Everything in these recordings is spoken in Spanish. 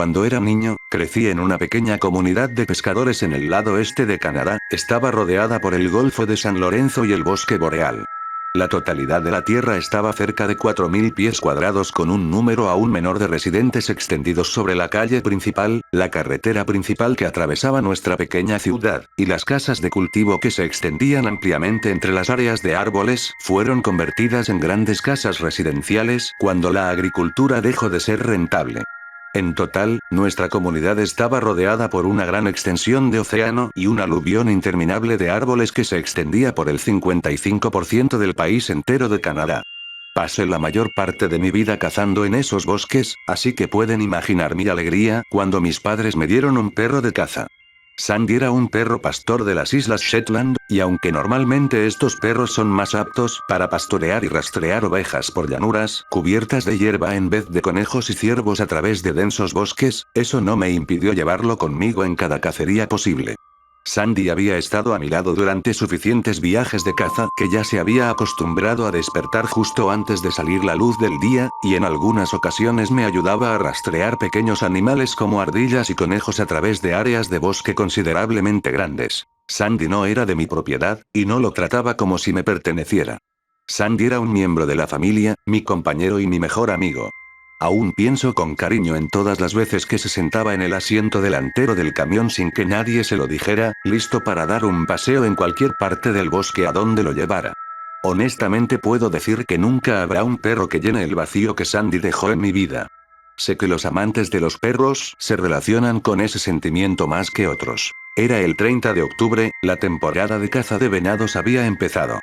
Cuando era niño, crecí en una pequeña comunidad de pescadores en el lado este de Canadá, estaba rodeada por el Golfo de San Lorenzo y el bosque boreal. La totalidad de la tierra estaba cerca de 4.000 pies cuadrados con un número aún menor de residentes extendidos sobre la calle principal, la carretera principal que atravesaba nuestra pequeña ciudad, y las casas de cultivo que se extendían ampliamente entre las áreas de árboles, fueron convertidas en grandes casas residenciales cuando la agricultura dejó de ser rentable. En total, nuestra comunidad estaba rodeada por una gran extensión de océano y un aluvión interminable de árboles que se extendía por el 55% del país entero de Canadá. Pasé la mayor parte de mi vida cazando en esos bosques, así que pueden imaginar mi alegría cuando mis padres me dieron un perro de caza. Sandy era un perro pastor de las Islas Shetland, y aunque normalmente estos perros son más aptos para pastorear y rastrear ovejas por llanuras cubiertas de hierba en vez de conejos y ciervos a través de densos bosques, eso no me impidió llevarlo conmigo en cada cacería posible. Sandy había estado a mi lado durante suficientes viajes de caza que ya se había acostumbrado a despertar justo antes de salir la luz del día, y en algunas ocasiones me ayudaba a rastrear pequeños animales como ardillas y conejos a través de áreas de bosque considerablemente grandes. Sandy no era de mi propiedad, y no lo trataba como si me perteneciera. Sandy era un miembro de la familia, mi compañero y mi mejor amigo. Aún pienso con cariño en todas las veces que se sentaba en el asiento delantero del camión sin que nadie se lo dijera, listo para dar un paseo en cualquier parte del bosque a donde lo llevara. Honestamente puedo decir que nunca habrá un perro que llene el vacío que Sandy dejó en mi vida. Sé que los amantes de los perros se relacionan con ese sentimiento más que otros. Era el 30 de octubre, la temporada de caza de venados había empezado.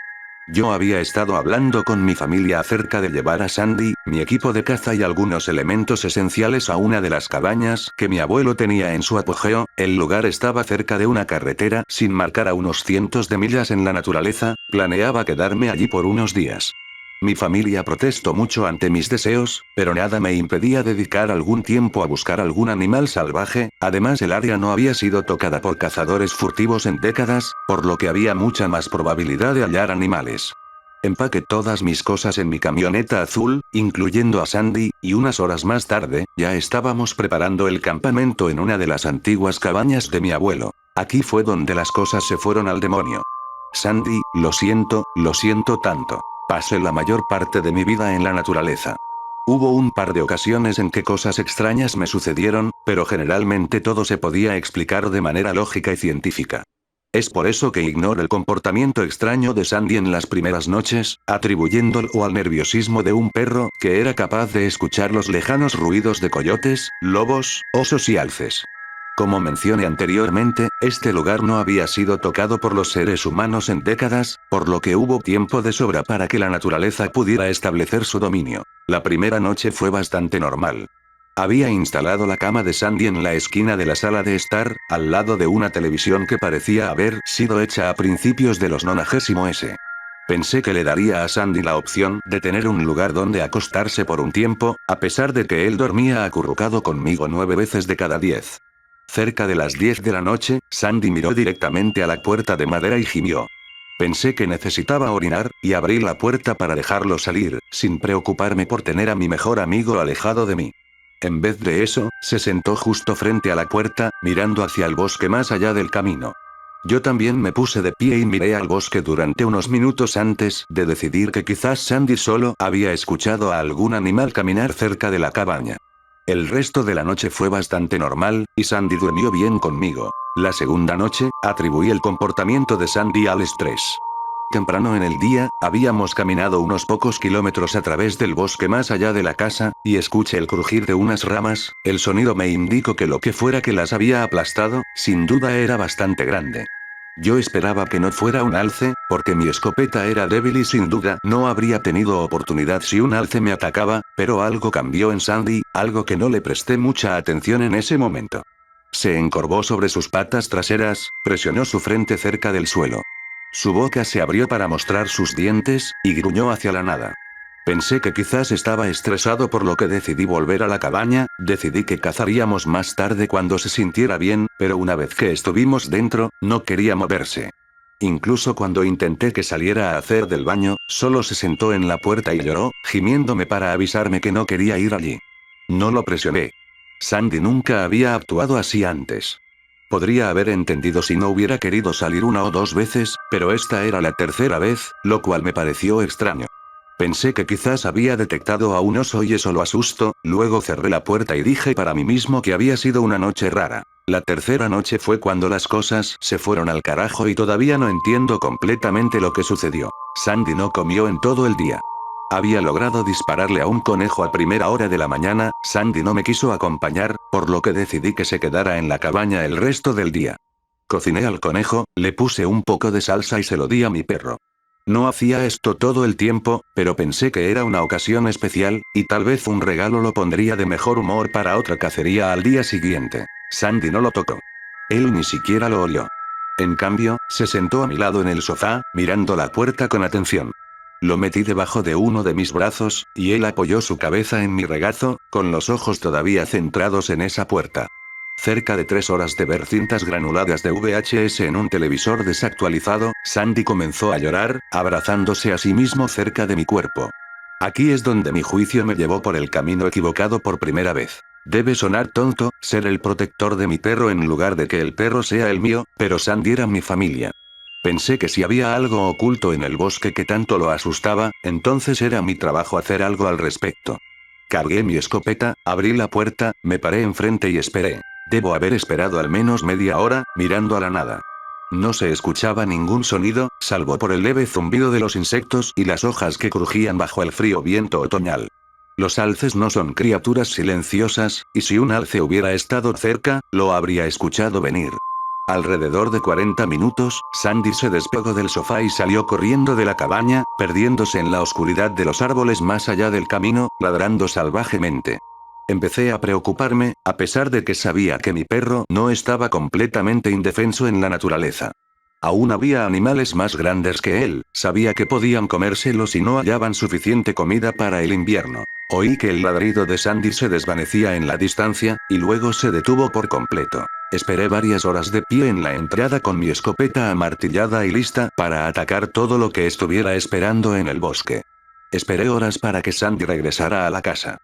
Yo había estado hablando con mi familia acerca de llevar a Sandy, mi equipo de caza y algunos elementos esenciales a una de las cabañas que mi abuelo tenía en su apogeo. El lugar estaba cerca de una carretera sin marcar a unos cientos de millas en la naturaleza, planeaba quedarme allí por unos días. Mi familia protestó mucho ante mis deseos, pero nada me impedía dedicar algún tiempo a buscar algún animal salvaje, además el área no había sido tocada por cazadores furtivos en décadas, por lo que había mucha más probabilidad de hallar animales. Empaqué todas mis cosas en mi camioneta azul, incluyendo a Sandy, y unas horas más tarde, ya estábamos preparando el campamento en una de las antiguas cabañas de mi abuelo. Aquí fue donde las cosas se fueron al demonio. Sandy, lo siento tanto. Pasé la mayor parte de mi vida en la naturaleza. Hubo un par de ocasiones en que cosas extrañas me sucedieron, pero generalmente todo se podía explicar de manera lógica y científica. Es por eso que ignoro el comportamiento extraño de Sandy en las primeras noches, atribuyéndolo al nerviosismo de un perro que era capaz de escuchar los lejanos ruidos de coyotes, lobos, osos y alces. Como mencioné anteriormente, este lugar no había sido tocado por los seres humanos en décadas, por lo que hubo tiempo de sobra para que la naturaleza pudiera establecer su dominio. La primera noche fue bastante normal. Había instalado la cama de Sandy en la esquina de la sala de estar, al lado de una televisión que parecía haber sido hecha a principios de los 90s. Pensé que le daría a Sandy la opción de tener un lugar donde acostarse por un tiempo, a pesar de que él dormía acurrucado conmigo 9 veces de cada 10. Cerca de las 10 de la noche, Sandy miró directamente a la puerta de madera y gimió. Pensé que necesitaba orinar, y abrí la puerta para dejarlo salir, sin preocuparme por tener a mi mejor amigo alejado de mí. En vez de eso, se sentó justo frente a la puerta, mirando hacia el bosque más allá del camino. Yo también me puse de pie y miré al bosque durante unos minutos antes de decidir que quizás Sandy solo había escuchado a algún animal caminar cerca de la cabaña. El resto de la noche fue bastante normal, y Sandy durmió bien conmigo. La segunda noche, atribuí el comportamiento de Sandy al estrés. Temprano en el día, habíamos caminado unos pocos kilómetros a través del bosque más allá de la casa, y escuché el crujir de unas ramas, el sonido me indicó que lo que fuera que las había aplastado, sin duda era bastante grande. Yo esperaba que no fuera un alce, porque mi escopeta era débil y sin duda no habría tenido oportunidad si un alce me atacaba, pero algo cambió en Sandy, algo que no le presté mucha atención en ese momento. Se encorvó sobre sus patas traseras, presionó su frente cerca del suelo. Su boca se abrió para mostrar sus dientes, y gruñó hacia la nada. Pensé que quizás estaba estresado por lo que decidí volver a la cabaña, decidí que cazaríamos más tarde cuando se sintiera bien, pero una vez que estuvimos dentro, no quería moverse. Incluso cuando intenté que saliera a hacer del baño, solo se sentó en la puerta y lloró, gimiéndome para avisarme que no quería ir allí. No lo presioné. Sandy nunca había actuado así antes. Podría haber entendido si no hubiera querido salir una o dos veces, pero esta era la tercera vez, lo cual me pareció extraño. Pensé que quizás había detectado a un oso y eso lo asustó, luego cerré la puerta y dije para mí mismo que había sido una noche rara. La tercera noche fue cuando las cosas se fueron al carajo y todavía no entiendo completamente lo que sucedió. Sandy no comió en todo el día. Había logrado dispararle a un conejo a primera hora de la mañana, Sandy no me quiso acompañar, por lo que decidí que se quedara en la cabaña el resto del día. Cociné al conejo, le puse un poco de salsa y se lo di a mi perro. No hacía esto todo el tiempo, pero pensé que era una ocasión especial, y tal vez un regalo lo pondría de mejor humor para otra cacería al día siguiente. Sandy no lo tocó. Él ni siquiera lo olió. En cambio, se sentó a mi lado en el sofá, mirando la puerta con atención. Lo metí debajo de uno de mis brazos, y él apoyó su cabeza en mi regazo, con los ojos todavía centrados en esa puerta. Cerca de 3 horas de ver cintas granuladas de VHS en un televisor desactualizado, Sandy comenzó a llorar, abrazándose a sí mismo cerca de mi cuerpo. Aquí es donde mi juicio me llevó por el camino equivocado por primera vez. Debe sonar tonto, ser el protector de mi perro en lugar de que el perro sea el mío, pero Sandy era mi familia. Pensé que si había algo oculto en el bosque que tanto lo asustaba, entonces era mi trabajo hacer algo al respecto. Cargué mi escopeta, abrí la puerta, me paré enfrente y esperé. Debo haber esperado al menos media hora, mirando a la nada. No se escuchaba ningún sonido, salvo por el leve zumbido de los insectos y las hojas que crujían bajo el frío viento otoñal. Los alces no son criaturas silenciosas, y si un alce hubiera estado cerca, lo habría escuchado venir. Alrededor de 40 minutos, Sandy se despegó del sofá y salió corriendo de la cabaña, perdiéndose en la oscuridad de los árboles más allá del camino, ladrando salvajemente. Empecé a preocuparme, a pesar de que sabía que mi perro no estaba completamente indefenso en la naturaleza. Aún había animales más grandes que él, sabía que podían comérselo si no hallaban suficiente comida para el invierno. Oí que el ladrido de Sandy se desvanecía en la distancia, y luego se detuvo por completo. Esperé varias horas de pie en la entrada con mi escopeta amartillada y lista para atacar todo lo que estuviera esperando en el bosque. Esperé horas para que Sandy regresara a la casa.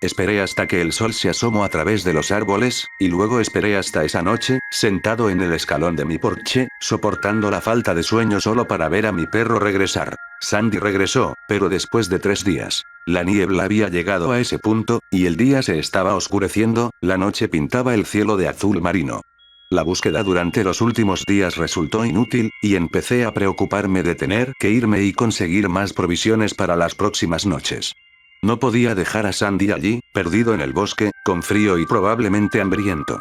Esperé hasta que el sol se asomó a través de los árboles, y luego esperé hasta esa noche, sentado en el escalón de mi porche, soportando la falta de sueño solo para ver a mi perro regresar. Sandy regresó, pero después de 3 días. La niebla había llegado a ese punto, y el día se estaba oscureciendo, la noche pintaba el cielo de azul marino. La búsqueda durante los últimos días resultó inútil, y empecé a preocuparme de tener que irme y conseguir más provisiones para las próximas noches. No podía dejar a Sandy allí, perdido en el bosque, con frío y probablemente hambriento.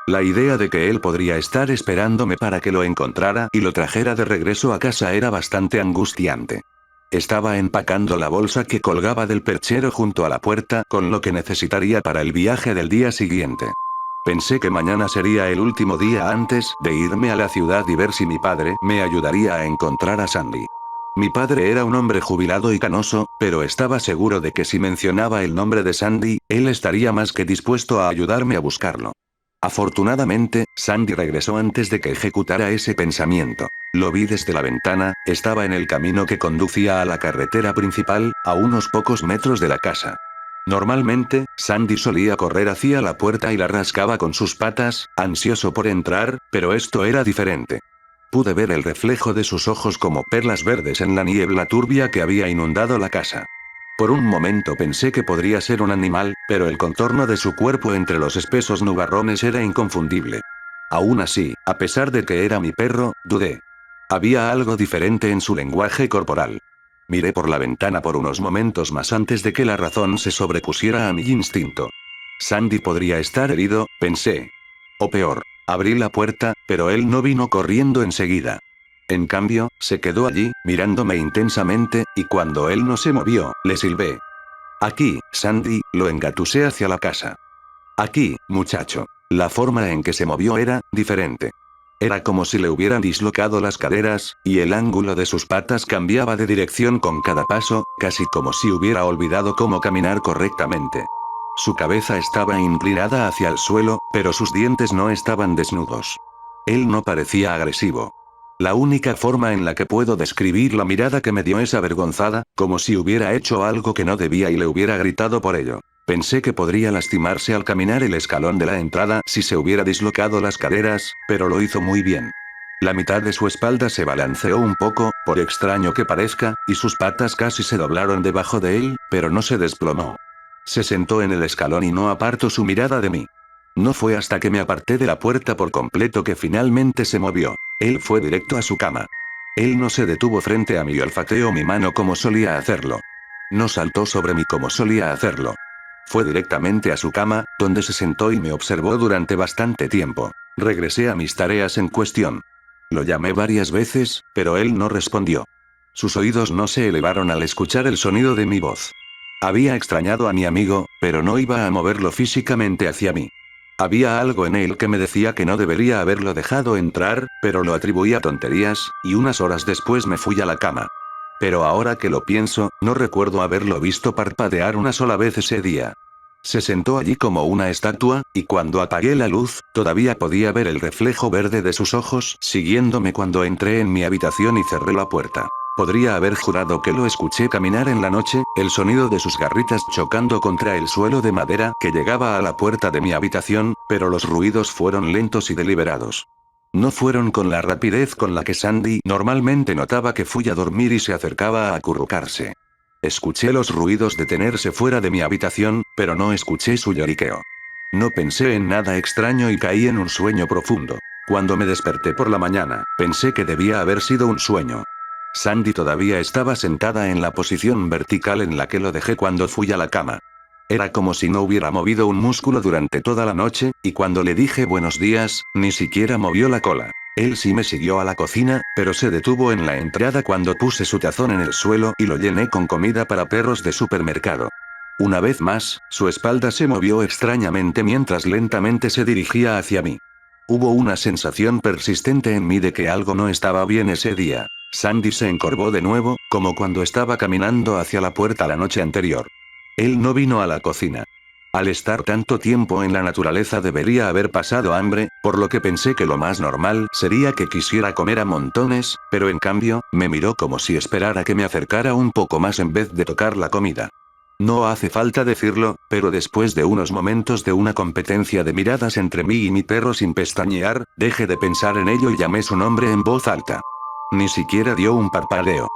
La idea de que él podría estar esperándome para que lo encontrara y lo trajera de regreso a casa era bastante angustiante. Estaba empacando la bolsa que colgaba del perchero junto a la puerta con lo que necesitaría para el viaje del día siguiente. Pensé que mañana sería el último día antes de irme a la ciudad y ver si mi padre me ayudaría a encontrar a Sandy. Mi padre era un hombre jubilado y canoso, pero estaba seguro de que si mencionaba el nombre de Sandy, él estaría más que dispuesto a ayudarme a buscarlo. Afortunadamente, Sandy regresó antes de que ejecutara ese pensamiento. Lo vi desde la ventana, estaba en el camino que conducía a la carretera principal, a unos pocos metros de la casa. Normalmente, Sandy solía correr hacia la puerta y la rascaba con sus patas, ansioso por entrar, pero esto era diferente. Pude ver el reflejo de sus ojos como perlas verdes en la niebla turbia que había inundado la casa. Por un momento pensé que podría ser un animal, pero el contorno de su cuerpo entre los espesos nubarrones era inconfundible. Aún así, a pesar de que era mi perro, dudé. Había algo diferente en su lenguaje corporal. Miré por la ventana por unos momentos más antes de que la razón se sobrepusiera a mi instinto. Sandy podría estar herido, pensé. O peor. Abrí la puerta, pero él no vino corriendo enseguida. En cambio, se quedó allí, mirándome intensamente, y cuando él no se movió, le silbé. Aquí, Sandy, lo engatusé hacia la casa. Aquí, muchacho. La forma en que se movió era diferente. Era como si le hubieran dislocado las caderas, y el ángulo de sus patas cambiaba de dirección con cada paso, casi como si hubiera olvidado cómo caminar correctamente. Su cabeza estaba inclinada hacia el suelo, pero sus dientes no estaban desnudos. Él no parecía agresivo. La única forma en la que puedo describir la mirada que me dio es avergonzada, como si hubiera hecho algo que no debía y le hubiera gritado por ello. Pensé que podría lastimarse al caminar el escalón de la entrada si se hubiera dislocado las caderas, pero lo hizo muy bien. La mitad de su espalda se balanceó un poco, por extraño que parezca, y sus patas casi se doblaron debajo de él, pero no se desplomó. Se sentó en el escalón y no apartó su mirada de mí. No fue hasta que me aparté de la puerta por completo que finalmente se movió. Él fue directo a su cama. Él no se detuvo frente a mí y olfateó mi mano como solía hacerlo. No saltó sobre mí como solía hacerlo. Fue directamente a su cama, donde se sentó y me observó durante bastante tiempo. Regresé a mis tareas en cuestión. Lo llamé varias veces, pero él no respondió. Sus oídos no se elevaron al escuchar el sonido de mi voz. Había extrañado a mi amigo, pero no iba a moverlo físicamente hacia mí. Había algo en él que me decía que no debería haberlo dejado entrar, pero lo atribuía a tonterías, y unas horas después me fui a la cama. Pero ahora que lo pienso, no recuerdo haberlo visto parpadear una sola vez ese día. Se sentó allí como una estatua, y cuando apagué la luz, todavía podía ver el reflejo verde de sus ojos, siguiéndome cuando entré en mi habitación y cerré la puerta. Podría haber jurado que lo escuché caminar en la noche, el sonido de sus garritas chocando contra el suelo de madera que llegaba a la puerta de mi habitación, pero los ruidos fueron lentos y deliberados. No fueron con la rapidez con la que Sandy normalmente notaba que fui a dormir y se acercaba a acurrucarse. Escuché los ruidos detenerse fuera de mi habitación, pero no escuché su lloriqueo. No pensé en nada extraño y caí en un sueño profundo. Cuando me desperté por la mañana, pensé que debía haber sido un sueño. Sandy todavía estaba sentada en la posición vertical en la que lo dejé cuando fui a la cama. Era como si no hubiera movido un músculo durante toda la noche, y cuando le dije buenos días, ni siquiera movió la cola. Él sí me siguió a la cocina, pero se detuvo en la entrada cuando puse su tazón en el suelo y lo llené con comida para perros de supermercado. Una vez más, su espalda se movió extrañamente mientras lentamente se dirigía hacia mí. Hubo una sensación persistente en mí de que algo no estaba bien ese día. Sandy se encorvó de nuevo, como cuando estaba caminando hacia la puerta la noche anterior. Él no vino a la cocina. Al estar tanto tiempo en la naturaleza debería haber pasado hambre, por lo que pensé que lo más normal sería que quisiera comer a montones, pero en cambio, me miró como si esperara que me acercara un poco más en vez de tocar la comida. No hace falta decirlo, pero después de unos momentos de una competencia de miradas entre mí y mi perro sin pestañear, dejé de pensar en ello y llamé su nombre en voz alta. Ni siquiera dio un parpadeo.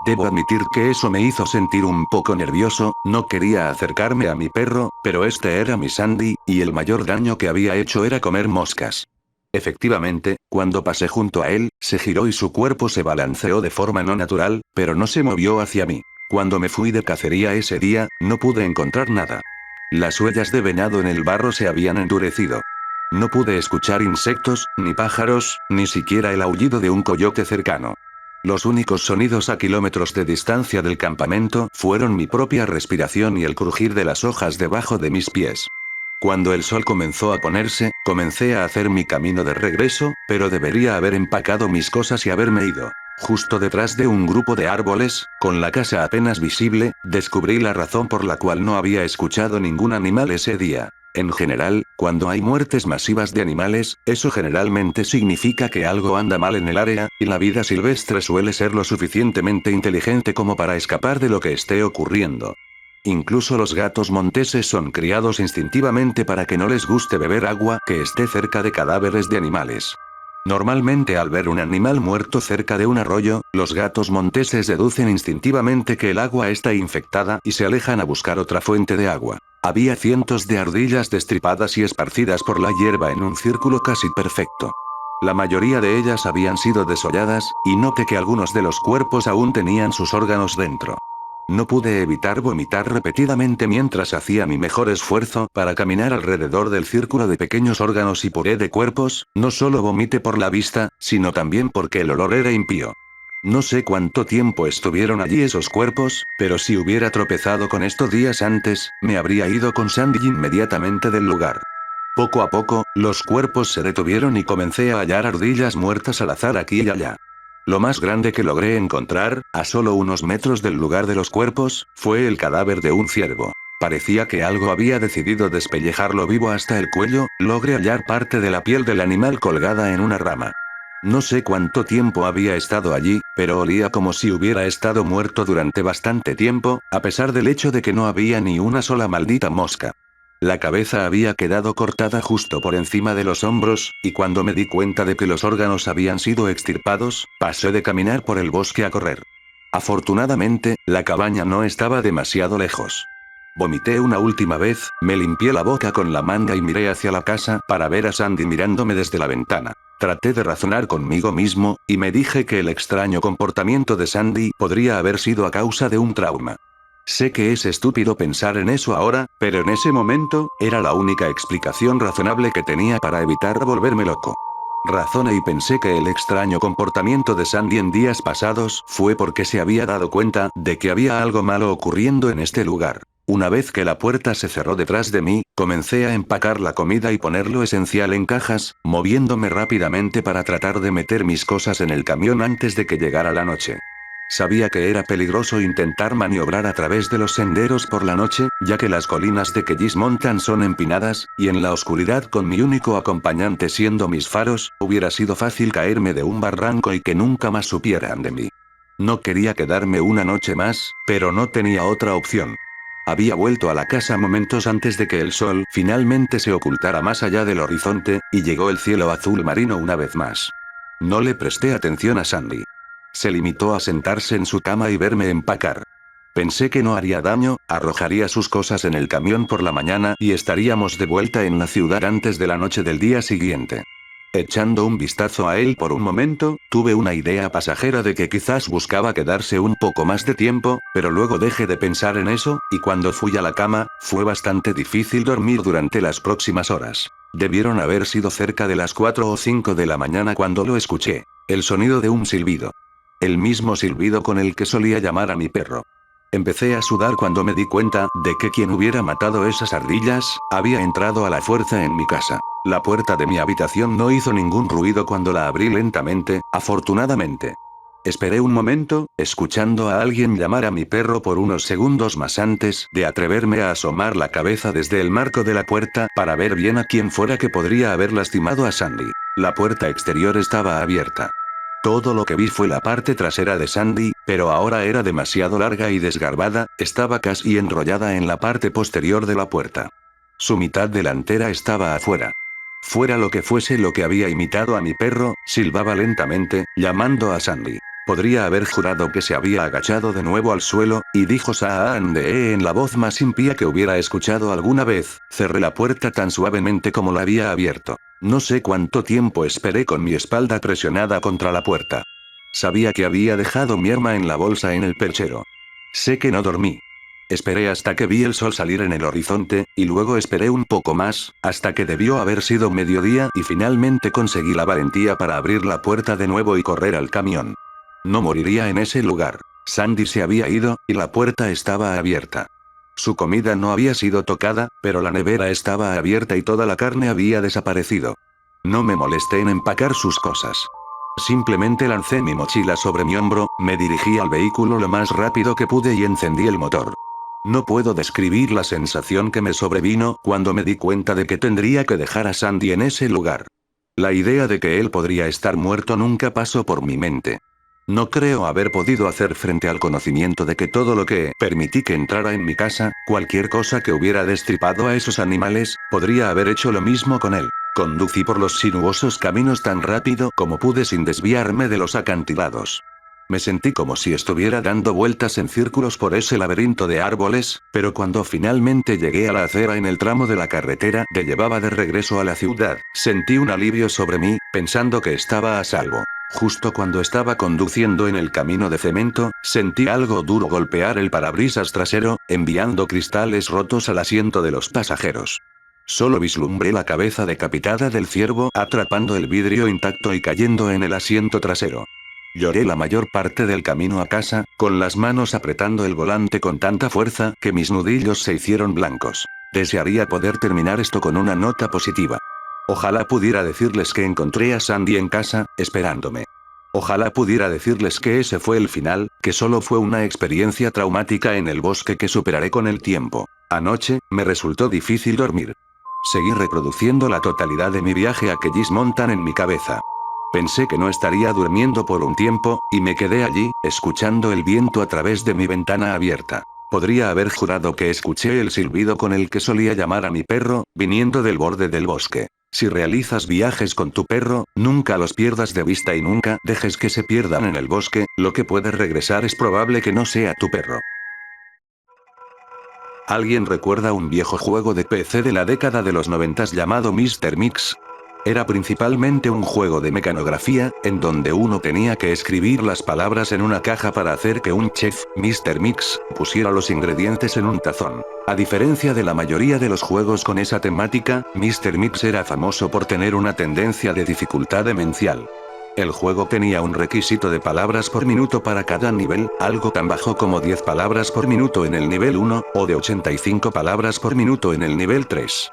Debo admitir que eso me hizo sentir un poco nervioso, no quería acercarme a mi perro, pero este era mi Sandy, y el mayor daño que había hecho era comer moscas. Efectivamente, cuando pasé junto a él, se giró y su cuerpo se balanceó de forma no natural, pero no se movió hacia mí. Cuando me fui de cacería ese día, no pude encontrar nada. Las huellas de venado en el barro se habían endurecido. No pude escuchar insectos, ni pájaros, ni siquiera el aullido de un coyote cercano. Los únicos sonidos a kilómetros de distancia del campamento fueron mi propia respiración y el crujir de las hojas debajo de mis pies. Cuando el sol comenzó a ponerse, comencé a hacer mi camino de regreso, pero debería haber empacado mis cosas y haberme ido. Justo detrás de un grupo de árboles, con la casa apenas visible, descubrí la razón por la cual no había escuchado ningún animal ese día. En general, cuando hay muertes masivas de animales, eso generalmente significa que algo anda mal en el área, y la vida silvestre suele ser lo suficientemente inteligente como para escapar de lo que esté ocurriendo. Incluso los gatos monteses son criados instintivamente para que no les guste beber agua que esté cerca de cadáveres de animales. Normalmente al ver un animal muerto cerca de un arroyo, los gatos monteses deducen instintivamente que el agua está infectada y se alejan a buscar otra fuente de agua. Había cientos de ardillas destripadas y esparcidas por la hierba en un círculo casi perfecto. La mayoría de ellas habían sido desolladas, y noté que algunos de los cuerpos aún tenían sus órganos dentro. No pude evitar vomitar repetidamente mientras hacía mi mejor esfuerzo para caminar alrededor del círculo de pequeños órganos y puré de cuerpos, no solo vomité por la vista, sino también porque el olor era impío. No sé cuánto tiempo estuvieron allí esos cuerpos, pero si hubiera tropezado con esto días antes, me habría ido con Sandy inmediatamente del lugar. Poco a poco, los cuerpos se detuvieron y comencé a hallar ardillas muertas al azar aquí y allá. Lo más grande que logré encontrar, a solo unos metros del lugar de los cuerpos, fue el cadáver de un ciervo. Parecía que algo había decidido despellejarlo vivo hasta el cuello, logré hallar parte de la piel del animal colgada en una rama. No sé cuánto tiempo había estado allí, pero olía como si hubiera estado muerto durante bastante tiempo, a pesar del hecho de que no había ni una sola maldita mosca. La cabeza había quedado cortada justo por encima de los hombros, y cuando me di cuenta de que los órganos habían sido extirpados, pasé de caminar por el bosque a correr. Afortunadamente, la cabaña no estaba demasiado lejos. Vomité una última vez, me limpié la boca con la manga y miré hacia la casa para ver a Sandy mirándome desde la ventana. Traté de razonar conmigo mismo, y me dije que el extraño comportamiento de Sandy podría haber sido a causa de un trauma. Sé que es estúpido pensar en eso ahora, pero en ese momento, era la única explicación razonable que tenía para evitar volverme loco. Razoné y pensé que el extraño comportamiento de Sandy en días pasados fue porque se había dado cuenta de que había algo malo ocurriendo en este lugar. Una vez que la puerta se cerró detrás de mí, comencé a empacar la comida y poner lo esencial en cajas, moviéndome rápidamente para tratar de meter mis cosas en el camión antes de que llegara la noche. Sabía que era peligroso intentar maniobrar a través de los senderos por la noche, ya que las colinas de Kellis Mountain son empinadas, y en la oscuridad con mi único acompañante siendo mis faros, hubiera sido fácil caerme de un barranco y que nunca más supieran de mí. No quería quedarme una noche más, pero no tenía otra opción. Había vuelto a la casa momentos antes de que el sol finalmente se ocultara más allá del horizonte, y llegó el cielo azul marino una vez más. No le presté atención a Sandy. Se limitó a sentarse en su cama y verme empacar. Pensé que no haría daño, arrojaría sus cosas en el camión por la mañana y estaríamos de vuelta en la ciudad antes de la noche del día siguiente. Echando un vistazo a él por un momento, tuve una idea pasajera de que quizás buscaba quedarse un poco más de tiempo, pero luego dejé de pensar en eso, y cuando fui a la cama, fue bastante difícil dormir durante las próximas horas. Debieron haber sido cerca de las 4 o 5 de la mañana cuando lo escuché. El sonido de un silbido. El mismo silbido con el que solía llamar a mi perro. Empecé a sudar cuando me di cuenta de que quien hubiera matado esas ardillas, había entrado a la fuerza en mi casa. La puerta de mi habitación no hizo ningún ruido cuando la abrí lentamente, afortunadamente. Esperé un momento, escuchando a alguien llamar a mi perro por unos segundos más antes de atreverme a asomar la cabeza desde el marco de la puerta para ver bien a quién fuera que podría haber lastimado a Sandy. La puerta exterior estaba abierta. Todo lo que vi fue la parte trasera de Sandy, pero ahora era demasiado larga y desgarbada, estaba casi enrollada en la parte posterior de la puerta. Su mitad delantera estaba afuera. Fuera lo que fuese lo que había imitado a mi perro, silbaba lentamente, llamando a Sandy. Podría haber jurado que se había agachado de nuevo al suelo, y dijo Saande en la voz más impía que hubiera escuchado alguna vez. Cerré la puerta tan suavemente como la había abierto. No sé cuánto tiempo esperé con mi espalda presionada contra la puerta. Sabía que había dejado mi arma en la bolsa en el perchero. Sé que no dormí. Esperé hasta que vi el sol salir en el horizonte, y luego esperé un poco más, hasta que debió haber sido mediodía y finalmente conseguí la valentía para abrir la puerta de nuevo y correr al camión. No moriría en ese lugar. Sandy se había ido, y la puerta estaba abierta. Su comida no había sido tocada, pero la nevera estaba abierta y toda la carne había desaparecido. No me molesté en empacar sus cosas. Simplemente lancé mi mochila sobre mi hombro, me dirigí al vehículo lo más rápido que pude y encendí el motor. No puedo describir la sensación que me sobrevino cuando me di cuenta de que tendría que dejar a Sandy en ese lugar. La idea de que él podría estar muerto nunca pasó por mi mente. No creo haber podido hacer frente al conocimiento de que todo lo que permití que entrara en mi casa, cualquier cosa que hubiera destripado a esos animales, podría haber hecho lo mismo con él. Conducí por los sinuosos caminos tan rápido como pude sin desviarme de los acantilados. Me sentí como si estuviera dando vueltas en círculos por ese laberinto de árboles, pero cuando finalmente llegué a la acera en el tramo de la carretera que llevaba de regreso a la ciudad, sentí un alivio sobre mí, pensando que estaba a salvo. Justo cuando estaba conduciendo en el camino de cemento, sentí algo duro golpear el parabrisas trasero, enviando cristales rotos al asiento de los pasajeros. Solo vislumbré la cabeza decapitada del ciervo atrapando el vidrio intacto y cayendo en el asiento trasero. Lloré la mayor parte del camino a casa, con las manos apretando el volante con tanta fuerza que mis nudillos se hicieron blancos. Desearía poder terminar esto con una nota positiva. Ojalá pudiera decirles que encontré a Sandy en casa, esperándome. Ojalá pudiera decirles que ese fue el final, que solo fue una experiencia traumática en el bosque que superaré con el tiempo. Anoche, me resultó difícil dormir. Seguí reproduciendo la totalidad de mi viaje a Kellis Mountain en mi cabeza. Pensé que no estaría durmiendo por un tiempo, y me quedé allí, escuchando el viento a través de mi ventana abierta. Podría haber jurado que escuché el silbido con el que solía llamar a mi perro, viniendo del borde del bosque. Si realizas viajes con tu perro, nunca los pierdas de vista y nunca dejes que se pierdan en el bosque, lo que puede regresar es probable que no sea tu perro. ¿Alguien recuerda un viejo juego de PC de la década de los 90 llamado Mr. Mix? Era principalmente un juego de mecanografía, en donde uno tenía que escribir las palabras en una caja para hacer que un chef, Mr. Mix, pusiera los ingredientes en un tazón. A diferencia de la mayoría de los juegos con esa temática, Mr. Mix era famoso por tener una tendencia de dificultad demencial. El juego tenía un requisito de palabras por minuto para cada nivel, algo tan bajo como 10 palabras por minuto en el nivel 1, o de 85 palabras por minuto en el nivel 3.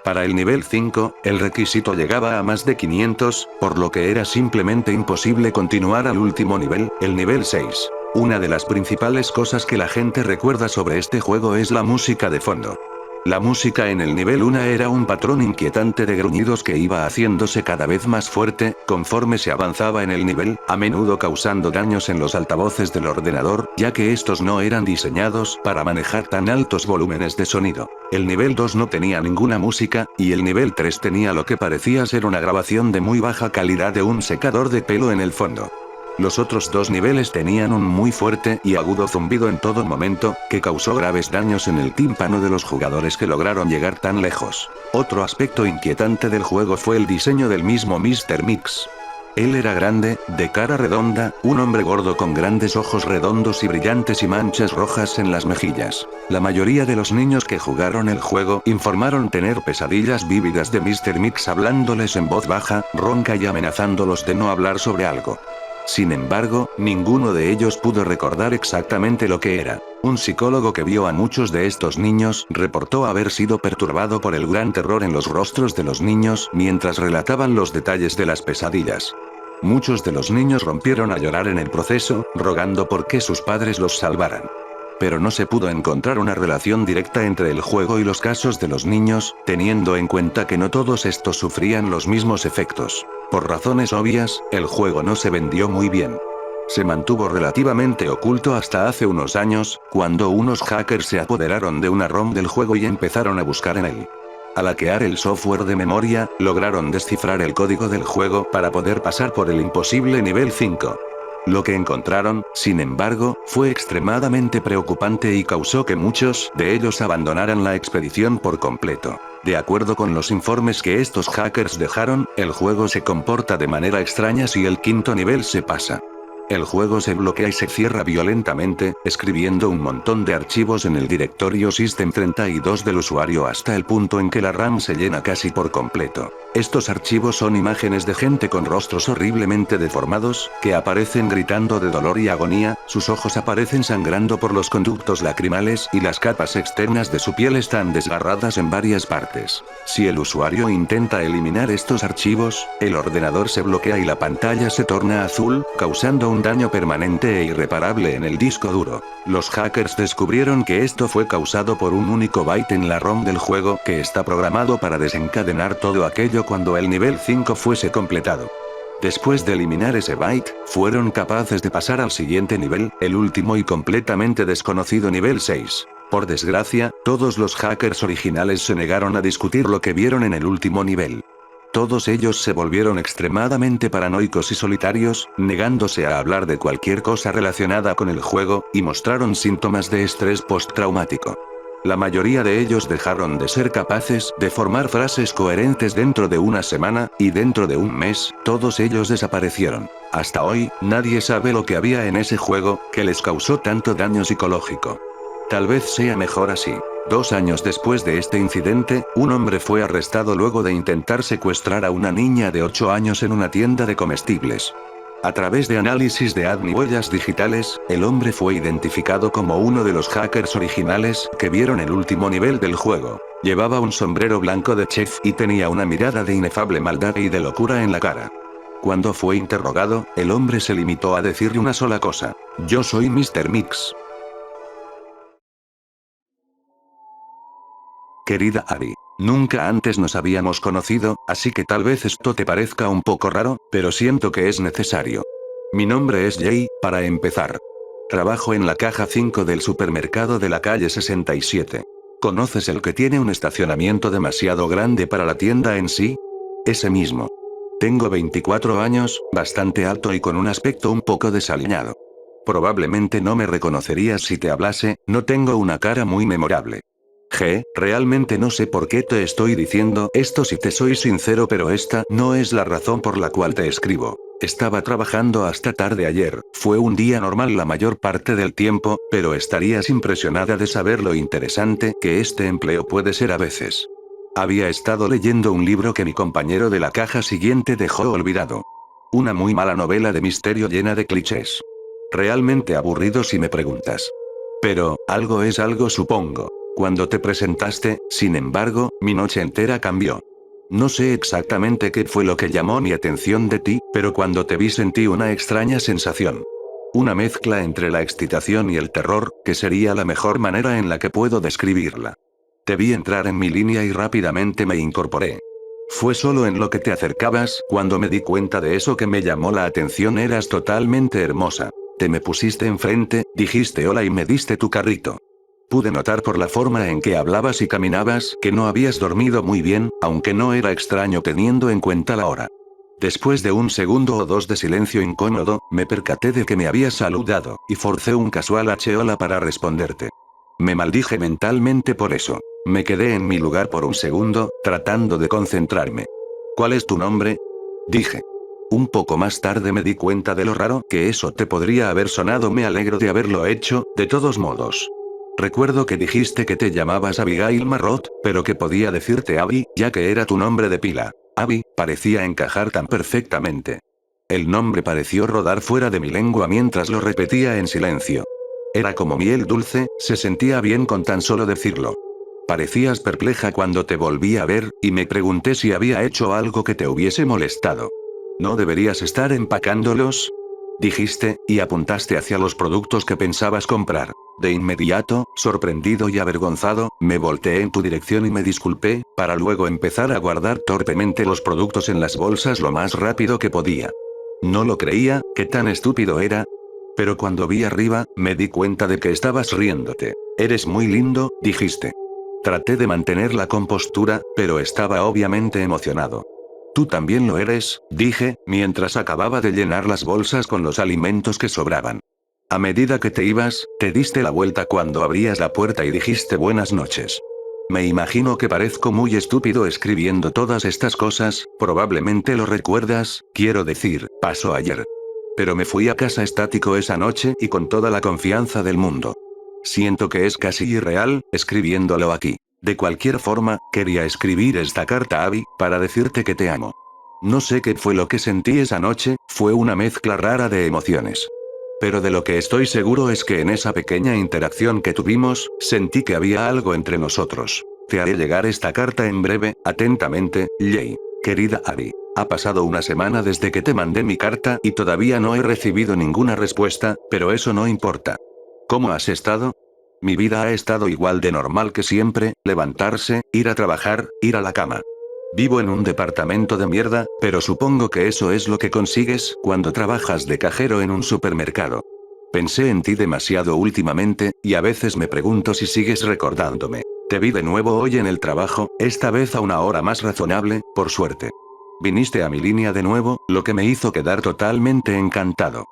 Para el nivel 5, el requisito llegaba a más de 500, por lo que era simplemente imposible continuar al último nivel, el nivel 6. Una de las principales cosas que la gente recuerda sobre este juego es la música de fondo. La música en el nivel 1 era un patrón inquietante de gruñidos que iba haciéndose cada vez más fuerte, conforme se avanzaba en el nivel, a menudo causando daños en los altavoces del ordenador, ya que estos no eran diseñados para manejar tan altos volúmenes de sonido. El nivel 2 no tenía ninguna música, y el nivel 3 tenía lo que parecía ser una grabación de muy baja calidad de un secador de pelo en el fondo. Los otros dos niveles tenían un muy fuerte y agudo zumbido en todo momento, que causó graves daños en el tímpano de los jugadores que lograron llegar tan lejos. Otro aspecto inquietante del juego fue el diseño del mismo Mr. Mix. Él era grande, de cara redonda, un hombre gordo con grandes ojos redondos y brillantes y manchas rojas en las mejillas. La mayoría de los niños que jugaron el juego informaron tener pesadillas vívidas de Mr. Mix hablándoles en voz baja, ronca y amenazándolos de no hablar sobre algo. Sin embargo, ninguno de ellos pudo recordar exactamente lo que era. Un psicólogo que vio a muchos de estos niños reportó haber sido perturbado por el gran terror en los rostros de los niños mientras relataban los detalles de las pesadillas. Muchos de los niños rompieron a llorar en el proceso, rogando por que sus padres los salvaran. Pero no se pudo encontrar una relación directa entre el juego y los casos de los niños, teniendo en cuenta que no todos estos sufrían los mismos efectos. Por razones obvias, el juego no se vendió muy bien. Se mantuvo relativamente oculto hasta hace unos años, cuando unos hackers se apoderaron de una ROM del juego y empezaron a buscar en él. Al hackear el software de memoria, lograron descifrar el código del juego para poder pasar por el imposible nivel 5. Lo que encontraron, sin embargo, fue extremadamente preocupante y causó que muchos de ellos abandonaran la expedición por completo. De acuerdo con los informes que estos hackers dejaron, el juego se comporta de manera extraña si el quinto nivel se pasa. El juego se bloquea y se cierra violentamente, escribiendo un montón de archivos en el directorio System32 del usuario hasta el punto en que la RAM se llena casi por completo. Estos archivos son imágenes de gente con rostros horriblemente deformados, que aparecen gritando de dolor y agonía, sus ojos aparecen sangrando por los conductos lacrimales y las capas externas de su piel están desgarradas en varias partes. Si el usuario intenta eliminar estos archivos, el ordenador se bloquea y la pantalla se torna azul, causando un daño permanente e irreparable en el disco duro. Los hackers descubrieron que esto fue causado por un único byte en la ROM del juego que está programado para desencadenar todo aquello cuando el nivel 5 fuese completado. Después de eliminar ese byte, fueron capaces de pasar al siguiente nivel, el último y completamente desconocido nivel 6. Por desgracia, todos los hackers originales se negaron a discutir lo que vieron en el último nivel. Todos ellos se volvieron extremadamente paranoicos y solitarios, negándose a hablar de cualquier cosa relacionada con el juego, y mostraron síntomas de estrés postraumático. La mayoría de ellos dejaron de ser capaces de formar frases coherentes dentro de una semana, y dentro de un mes, todos ellos desaparecieron. Hasta hoy, nadie sabe lo que había en ese juego, que les causó tanto daño psicológico. Tal vez sea mejor así. 2 años después de este incidente, un hombre fue arrestado luego de intentar secuestrar a una niña de 8 años en una tienda de comestibles. A través de análisis de ADN y huellas digitales, el hombre fue identificado como uno de los hackers originales que vieron el último nivel del juego. Llevaba un sombrero blanco de chef y tenía una mirada de inefable maldad y de locura en la cara. Cuando fue interrogado, el hombre se limitó a decirle una sola cosa: "Yo soy Mr. Mix". Querida Ari. Nunca antes nos habíamos conocido, así que tal vez esto te parezca un poco raro, pero siento que es necesario. Mi nombre es Jay, para empezar. Trabajo en la caja 5 del supermercado de la calle 67. ¿Conoces el que tiene un estacionamiento demasiado grande para la tienda en sí? Ese mismo. Tengo 24 años, bastante alto y con un aspecto un poco desaliñado. Probablemente no me reconocerías si te hablase, no tengo una cara muy memorable. Realmente no sé por qué te estoy diciendo esto si te soy sincero, pero esta no es la razón por la cual te escribo. Estaba trabajando hasta tarde ayer, fue un día normal la mayor parte del tiempo, pero estarías impresionada de saber lo interesante que este empleo puede ser a veces. Había estado leyendo un libro que mi compañero de la caja siguiente dejó olvidado. Una muy mala novela de misterio llena de clichés. Realmente aburrido si me preguntas. Pero, algo es algo, supongo. Cuando te presentaste, sin embargo, mi noche entera cambió. No sé exactamente qué fue lo que llamó mi atención de ti, pero cuando te vi sentí una extraña sensación. Una mezcla entre la excitación y el terror, que sería la mejor manera en la que puedo describirla. Te vi entrar en mi línea y rápidamente me incorporé. Fue solo en lo que te acercabas, cuando me di cuenta de eso, que me llamó la atención. Eras totalmente hermosa. Te me pusiste enfrente, dijiste hola y me diste tu carrito. Pude notar por la forma en que hablabas y caminabas que no habías dormido muy bien, aunque no era extraño teniendo en cuenta la hora. Después de un segundo o dos de silencio incómodo, me percaté de que me habías saludado, y forcé un casual hola para responderte. Me maldije mentalmente por eso. Me quedé en mi lugar por un segundo, tratando de concentrarme. ¿Cuál es tu nombre? Dije. Un poco más tarde me di cuenta de lo raro que eso te podría haber sonado. Me alegro de haberlo hecho, de todos modos. Recuerdo que dijiste que te llamabas Abigail Marrot, pero que podía decirte Abby, ya que era tu nombre de pila. Abby parecía encajar tan perfectamente. El nombre pareció rodar fuera de mi lengua mientras lo repetía en silencio. Era como miel dulce, se sentía bien con tan solo decirlo. Parecías perpleja cuando te volví a ver, y me pregunté si había hecho algo que te hubiese molestado. ¿No deberías estar empacándolos? Dijiste, y apuntaste hacia los productos que pensabas comprar. De inmediato, sorprendido y avergonzado, me volteé en tu dirección y me disculpé, para luego empezar a guardar torpemente los productos en las bolsas lo más rápido que podía. No lo creía, qué tan estúpido era. Pero cuando vi arriba, me di cuenta de que estabas riéndote. Eres muy lindo, dijiste. Traté de mantener la compostura, pero estaba obviamente emocionado. Tú también lo eres, dije, mientras acababa de llenar las bolsas con los alimentos que sobraban. A medida que te ibas, te diste la vuelta cuando abrías la puerta y dijiste buenas noches. Me imagino que parezco muy estúpido escribiendo todas estas cosas, probablemente lo recuerdas, quiero decir, pasó ayer. Pero me fui a casa estático esa noche y con toda la confianza del mundo. Siento que es casi irreal, escribiéndolo aquí. De cualquier forma, quería escribir esta carta a Abby, para decirte que te amo. No sé qué fue lo que sentí esa noche, fue una mezcla rara de emociones. Pero de lo que estoy seguro es que en esa pequeña interacción que tuvimos, sentí que había algo entre nosotros. Te haré llegar esta carta en breve, atentamente, Jay. Querida Abby. Ha pasado una semana desde que te mandé mi carta y todavía no he recibido ninguna respuesta, pero eso no importa. ¿Cómo has estado? Mi vida ha estado igual de normal que siempre, levantarse, ir a trabajar, ir a la cama. Vivo en un departamento de mierda, pero supongo que eso es lo que consigues cuando trabajas de cajero en un supermercado. Pensé en ti demasiado últimamente, y a veces me pregunto si sigues recordándome. Te vi de nuevo hoy en el trabajo, esta vez a una hora más razonable, por suerte. Viniste a mi línea de nuevo, lo que me hizo quedar totalmente encantado.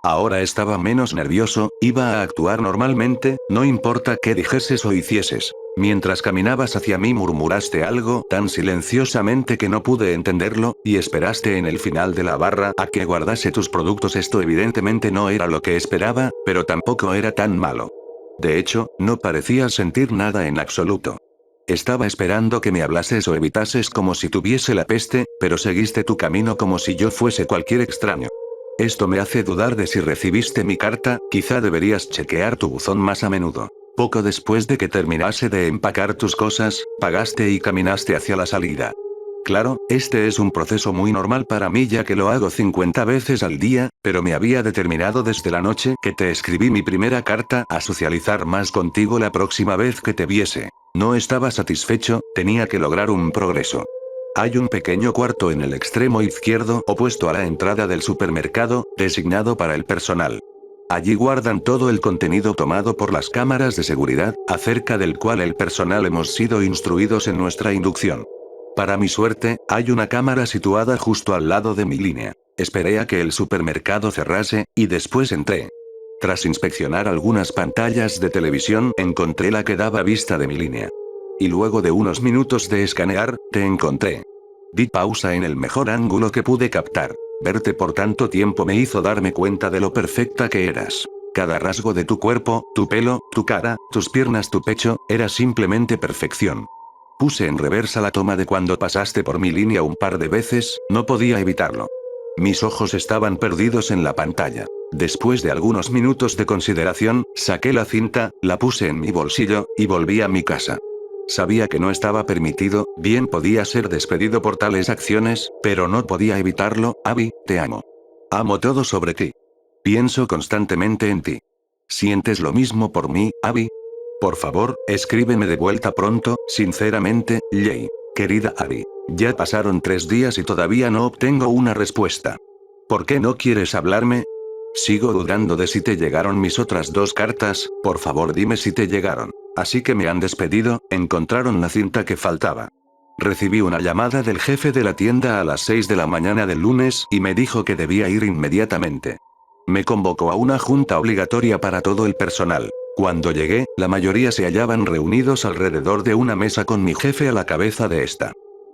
Ahora estaba menos nervioso, iba a actuar normalmente, no importa qué dijeses o hicieses. Mientras caminabas hacia mí murmuraste algo tan silenciosamente que no pude entenderlo, y esperaste en el final de la barra a que guardase tus productos. Esto evidentemente no era lo que esperaba, pero tampoco era tan malo. De hecho, no parecías sentir nada en absoluto. Estaba esperando que me hablases o evitases como si tuviese la peste, pero seguiste tu camino como si yo fuese cualquier extraño. Esto me hace dudar de si recibiste mi carta, quizá deberías chequear tu buzón más a menudo. Poco después de que terminase de empacar tus cosas, pagaste y caminaste hacia la salida. Claro, este es un proceso muy normal para mí ya que lo hago 50 veces al día, pero me había determinado desde la noche que te escribí mi primera carta a socializar más contigo la próxima vez que te viese. No estaba satisfecho, tenía que lograr un progreso. Hay un pequeño cuarto en el extremo izquierdo opuesto a la entrada del supermercado, designado para el personal. Allí guardan todo el contenido tomado por las cámaras de seguridad, acerca del cual el personal hemos sido instruidos en nuestra inducción. Para mi suerte, hay una cámara situada justo al lado de mi línea. Esperé a que el supermercado cerrase, y después entré. Tras inspeccionar algunas pantallas de televisión, encontré la que daba vista de mi línea. Y luego de unos minutos de escanear, te encontré. Di pausa en el mejor ángulo que pude captar. Verte por tanto tiempo me hizo darme cuenta de lo perfecta que eras. Cada rasgo de tu cuerpo, tu pelo, tu cara, tus piernas, tu pecho, era simplemente perfección. Puse en reversa la toma de cuando pasaste por mi línea un par de veces, no podía evitarlo. Mis ojos estaban perdidos en la pantalla. Después de algunos minutos de consideración, saqué la cinta, la puse en mi bolsillo, y volví a mi casa. Sabía que no estaba permitido, bien podía ser despedido por tales acciones, pero no podía evitarlo. Abby, te amo. Amo todo sobre ti. Pienso constantemente en ti. ¿Sientes lo mismo por mí, Abby? Por favor, escríbeme de vuelta pronto, sinceramente, Jay. Querida Abby. Ya pasaron 3 días y todavía no obtengo una respuesta. ¿Por qué no quieres hablarme? Sigo dudando de si te llegaron mis otras 2 cartas, por favor dime si te llegaron. Así que me han despedido, encontraron la cinta que faltaba. Recibí una llamada del jefe de la tienda a las 6 de la mañana del lunes y me dijo que debía ir inmediatamente. Me convocó a una junta obligatoria para todo el personal. Cuando llegué, la mayoría se hallaban reunidos alrededor de una mesa con mi jefe a la cabeza de esta.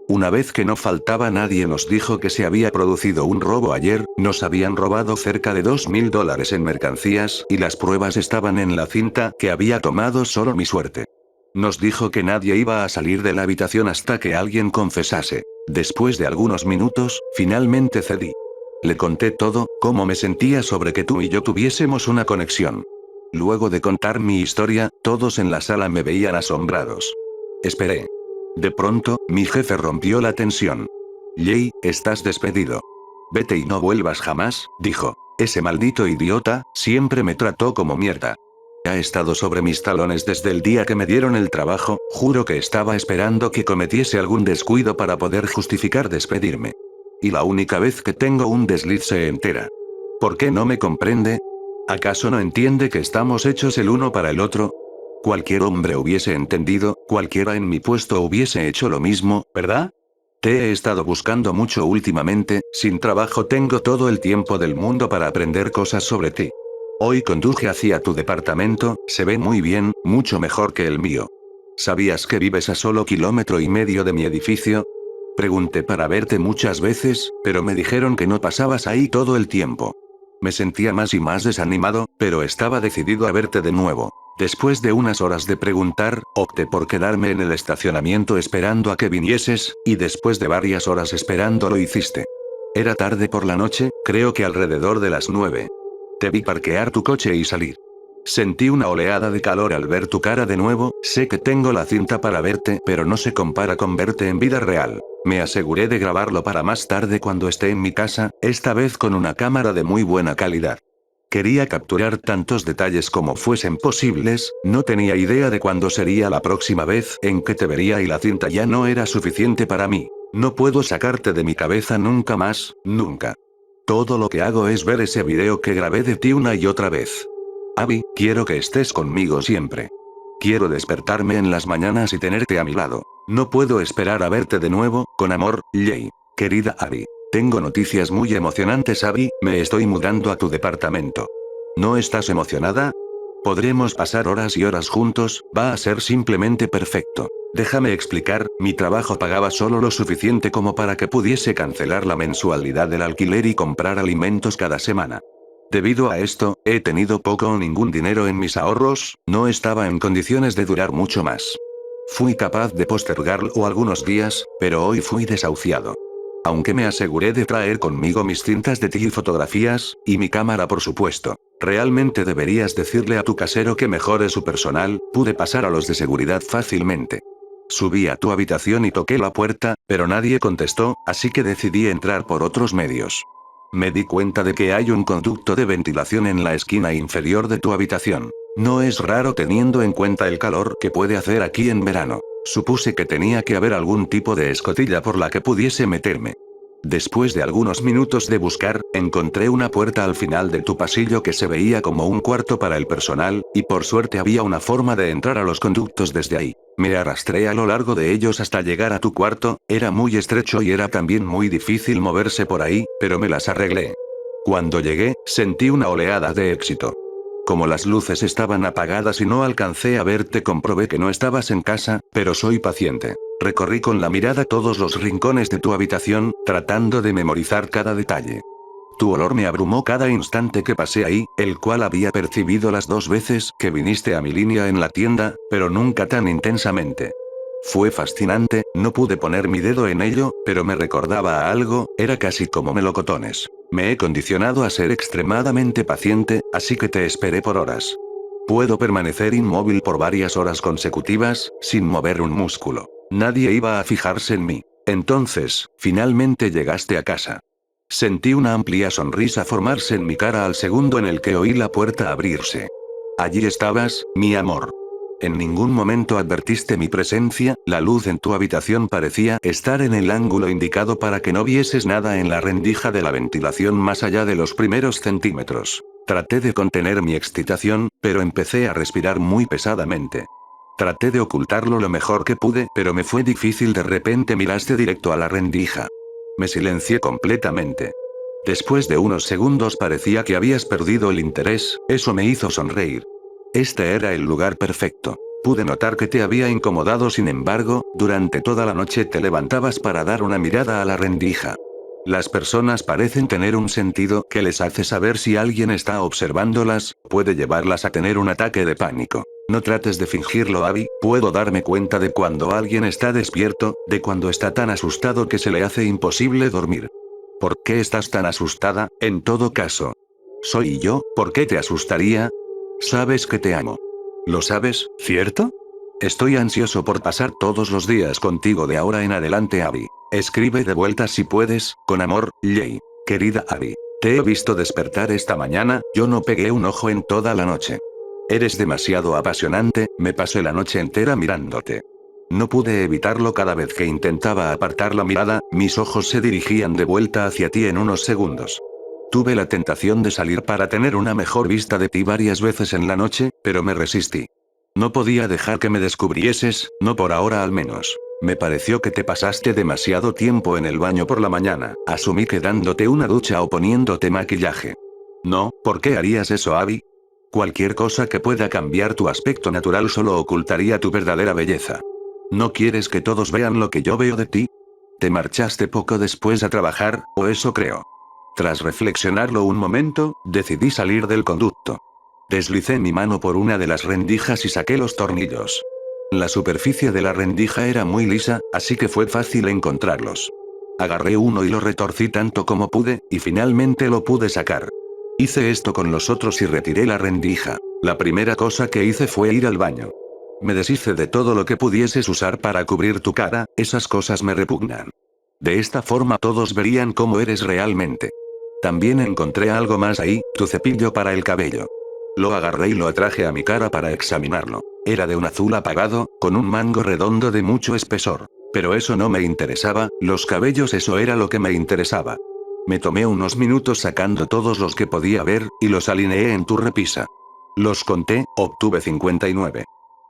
Una vez que no faltaba nadie nos dijo que se había producido un robo ayer, nos habían robado cerca de $2,000 en mercancías y las pruebas estaban en la cinta que había tomado solo mi suerte. Nos dijo que nadie iba a salir de la habitación hasta que alguien confesase. Después de algunos minutos, finalmente cedí. Le conté todo, cómo me sentía sobre que tú y yo tuviésemos una conexión. Luego de contar mi historia, todos en la sala me veían asombrados. Esperé. De pronto, mi jefe rompió la tensión. Jay, estás despedido. Vete y no vuelvas jamás, dijo. Ese maldito idiota, siempre me trató como mierda. Ha estado sobre mis talones desde el día que me dieron el trabajo, juro que estaba esperando que cometiese algún descuido para poder justificar despedirme. Y la única vez que tengo un desliz se entera. ¿Por qué no me comprende? ¿Acaso no entiende que estamos hechos el uno para el otro? Cualquier hombre hubiese entendido, cualquiera en mi puesto hubiese hecho lo mismo, ¿verdad? Te he estado buscando mucho últimamente, sin trabajo tengo todo el tiempo del mundo para aprender cosas sobre ti. Hoy conduje hacia tu departamento, se ve muy bien, mucho mejor que el mío. ¿Sabías que vives a solo 1,5 kilómetros de mi edificio? Pregunté para verte muchas veces, pero me dijeron que no pasabas ahí todo el tiempo. Me sentía más y más desanimado, pero estaba decidido a verte de nuevo. Después de unas horas de preguntar, opté por quedarme en el estacionamiento esperando a que vinieses, y después de varias horas esperando lo hiciste. Era tarde por la noche, creo que alrededor de las 9. Te vi parquear tu coche y salir. Sentí una oleada de calor al ver tu cara de nuevo, sé que tengo la cinta para verte, pero no se compara con verte en vida real. Me aseguré de grabarlo para más tarde cuando esté en mi casa, esta vez con una cámara de muy buena calidad. Quería capturar tantos detalles como fuesen posibles, no tenía idea de cuándo sería la próxima vez en que te vería y la cinta ya no era suficiente para mí. No puedo sacarte de mi cabeza nunca más, nunca. Todo lo que hago es ver ese video que grabé de ti una y otra vez. Abby, quiero que estés conmigo siempre. Quiero despertarme en las mañanas y tenerte a mi lado. No puedo esperar a verte de nuevo, con amor, Jay. Querida Abby. Tengo noticias muy emocionantes, Abby, me estoy mudando a tu departamento. ¿No estás emocionada? Podremos pasar horas y horas juntos, va a ser simplemente perfecto. Déjame explicar, mi trabajo pagaba solo lo suficiente como para que pudiese cancelar la mensualidad del alquiler y comprar alimentos cada semana. Debido a esto, he tenido poco o ningún dinero en mis ahorros, no estaba en condiciones de durar mucho más. Fui capaz de postergarlo algunos días, pero hoy fui desahuciado. Aunque me aseguré de traer conmigo mis cintas de ti y fotografías, y mi cámara por supuesto. Realmente deberías decirle a tu casero que mejore su personal, pude pasar a los de seguridad fácilmente. Subí a tu habitación y toqué la puerta, pero nadie contestó, así que decidí entrar por otros medios. Me di cuenta de que hay un conducto de ventilación en la esquina inferior de tu habitación. No es raro teniendo en cuenta el calor que puede hacer aquí en verano. Supuse que tenía que haber algún tipo de escotilla por la que pudiese meterme. Después de algunos minutos de buscar, encontré una puerta al final de tu pasillo que se veía como un cuarto para el personal, y por suerte había una forma de entrar a los conductos desde ahí. Me arrastré a lo largo de ellos hasta llegar a tu cuarto, era muy estrecho y era también muy difícil moverse por ahí, pero me las arreglé. Cuando llegué, sentí una oleada de éxito. Como las luces estaban apagadas y no alcancé a verte, comprobé que no estabas en casa, pero soy paciente. Recorrí con la mirada todos los rincones de tu habitación, tratando de memorizar cada detalle. Tu olor me abrumó cada instante que pasé ahí, el cual había percibido las 2 veces que viniste a mi línea en la tienda, pero nunca tan intensamente. Fue fascinante, no pude poner mi dedo en ello, pero me recordaba a algo, era casi como melocotones. Me he condicionado a ser extremadamente paciente, así que te esperé por horas. Puedo permanecer inmóvil por varias horas consecutivas, sin mover un músculo. Nadie iba a fijarse en mí. Entonces, finalmente llegaste a casa. Sentí una amplia sonrisa formarse en mi cara al segundo en el que oí la puerta abrirse. Allí estabas, mi amor. En ningún momento advertiste mi presencia, la luz en tu habitación parecía estar en el ángulo indicado para que no vieses nada en la rendija de la ventilación más allá de los primeros centímetros. Traté de contener mi excitación, pero empecé a respirar muy pesadamente. Traté de ocultarlo lo mejor que pude, pero me fue difícil. De repente miraste directo a la rendija. Me silencié completamente. Después de unos segundos parecía que habías perdido el interés, eso me hizo sonreír. Este era el lugar perfecto. Pude notar que te había incomodado, sin embargo, durante toda la noche te levantabas para dar una mirada a la rendija. Las personas parecen tener un sentido que les hace saber si alguien está observándolas, puede llevarlas a tener un ataque de pánico. No trates de fingirlo, Abby, puedo darme cuenta de cuando alguien está despierto, de cuando está tan asustado que se le hace imposible dormir. ¿Por qué estás tan asustada, en todo caso? Soy yo, ¿por qué te asustaría? Sabes que te amo. ¿Lo sabes, cierto? Estoy ansioso por pasar todos los días contigo de ahora en adelante, Abby. Escribe de vuelta si puedes, con amor, Jay. Querida Abby. Te he visto despertar esta mañana, yo no pegué un ojo en toda la noche. Eres demasiado apasionante, me pasé la noche entera mirándote. No pude evitarlo. Cada vez que intentaba apartar la mirada, mis ojos se dirigían de vuelta hacia ti en unos segundos. Tuve la tentación de salir para tener una mejor vista de ti varias veces en la noche, pero me resistí. No podía dejar que me descubrieses, no por ahora al menos. Me pareció que te pasaste demasiado tiempo en el baño por la mañana, asumí que dándote una ducha o poniéndote maquillaje. No, ¿por qué harías eso, Abby? Cualquier cosa que pueda cambiar tu aspecto natural solo ocultaría tu verdadera belleza. ¿No quieres que todos vean lo que yo veo de ti? Te marchaste poco después a trabajar, o eso creo. Tras reflexionarlo un momento, decidí salir del conducto. Deslicé mi mano por una de las rendijas y saqué los tornillos. La superficie de la rendija era muy lisa, así que fue fácil encontrarlos. Agarré uno y lo retorcí tanto como pude, y finalmente lo pude sacar. Hice esto con los otros y retiré la rendija. La primera cosa que hice fue ir al baño. Me deshice de todo lo que pudieses usar para cubrir tu cara, esas cosas me repugnan. De esta forma todos verían cómo eres realmente. También encontré algo más ahí, tu cepillo para el cabello. Lo agarré y lo atraje a mi cara para examinarlo. Era de un azul apagado, con un mango redondo de mucho espesor. Pero eso no me interesaba, los cabellos, eso era lo que me interesaba. Me tomé unos minutos sacando todos los que podía ver, y los alineé en tu repisa. Los conté, obtuve 59.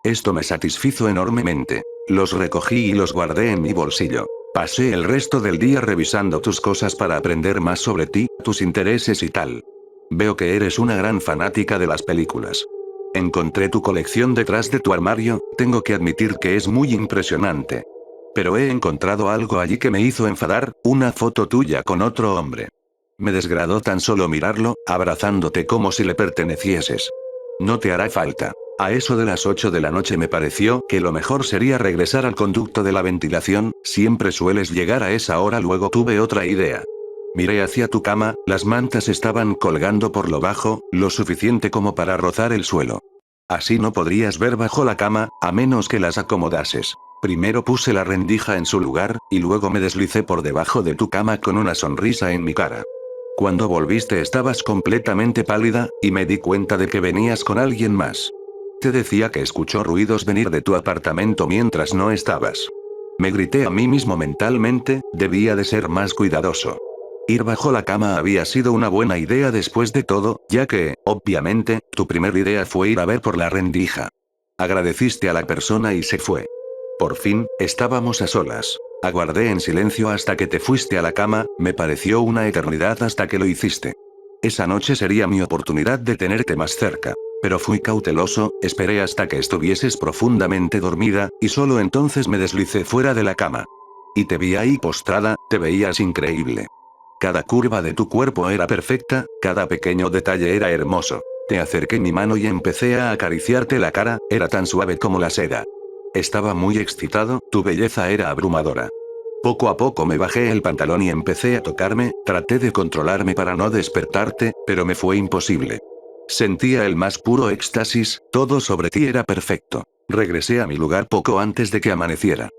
Esto me satisfizo enormemente. Los recogí y los guardé en mi bolsillo. Pasé el resto del día revisando tus cosas para aprender más sobre ti, tus intereses y tal. Veo que eres una gran fanática de las películas. Encontré tu colección detrás de tu armario, tengo que admitir que es muy impresionante. Pero he encontrado algo allí que me hizo enfadar, una foto tuya con otro hombre. Me desgradó tan solo mirarlo, abrazándote como si le pertenecieses. No te hará falta. A eso de las 8 de la noche me pareció que lo mejor sería regresar al conducto de la ventilación, siempre sueles llegar a esa hora. Luego tuve otra idea. Miré hacia tu cama, las mantas estaban colgando por lo bajo, lo suficiente como para rozar el suelo. Así no podrías ver bajo la cama, a menos que las acomodases. Primero puse la rendija en su lugar, y luego me deslicé por debajo de tu cama con una sonrisa en mi cara. Cuando volviste estabas completamente pálida, y me di cuenta de que venías con alguien más. Te decía que escuchó ruidos venir de tu apartamento mientras no estabas. Me grité a mí mismo mentalmente, debía de ser más cuidadoso. Ir bajo la cama había sido una buena idea después de todo, ya que, obviamente, tu primer idea fue ir a ver por la rendija. Agradeciste a la persona y se fue. Por fin, estábamos a solas. Aguardé en silencio hasta que te fuiste a la cama, me pareció una eternidad hasta que lo hiciste. Esa noche sería mi oportunidad de tenerte más cerca. Pero fui cauteloso, esperé hasta que estuvieses profundamente dormida, y solo entonces me deslicé fuera de la cama. Y te vi ahí postrada, te veías increíble. Cada curva de tu cuerpo era perfecta, cada pequeño detalle era hermoso. Te acerqué mi mano y empecé a acariciarte la cara, era tan suave como la seda. Estaba muy excitado, tu belleza era abrumadora. Poco a poco me bajé el pantalón y empecé a tocarme, traté de controlarme para no despertarte, pero me fue imposible. Sentía el más puro éxtasis, todo sobre ti era perfecto. Regresé a mi lugar poco antes de que amaneciera.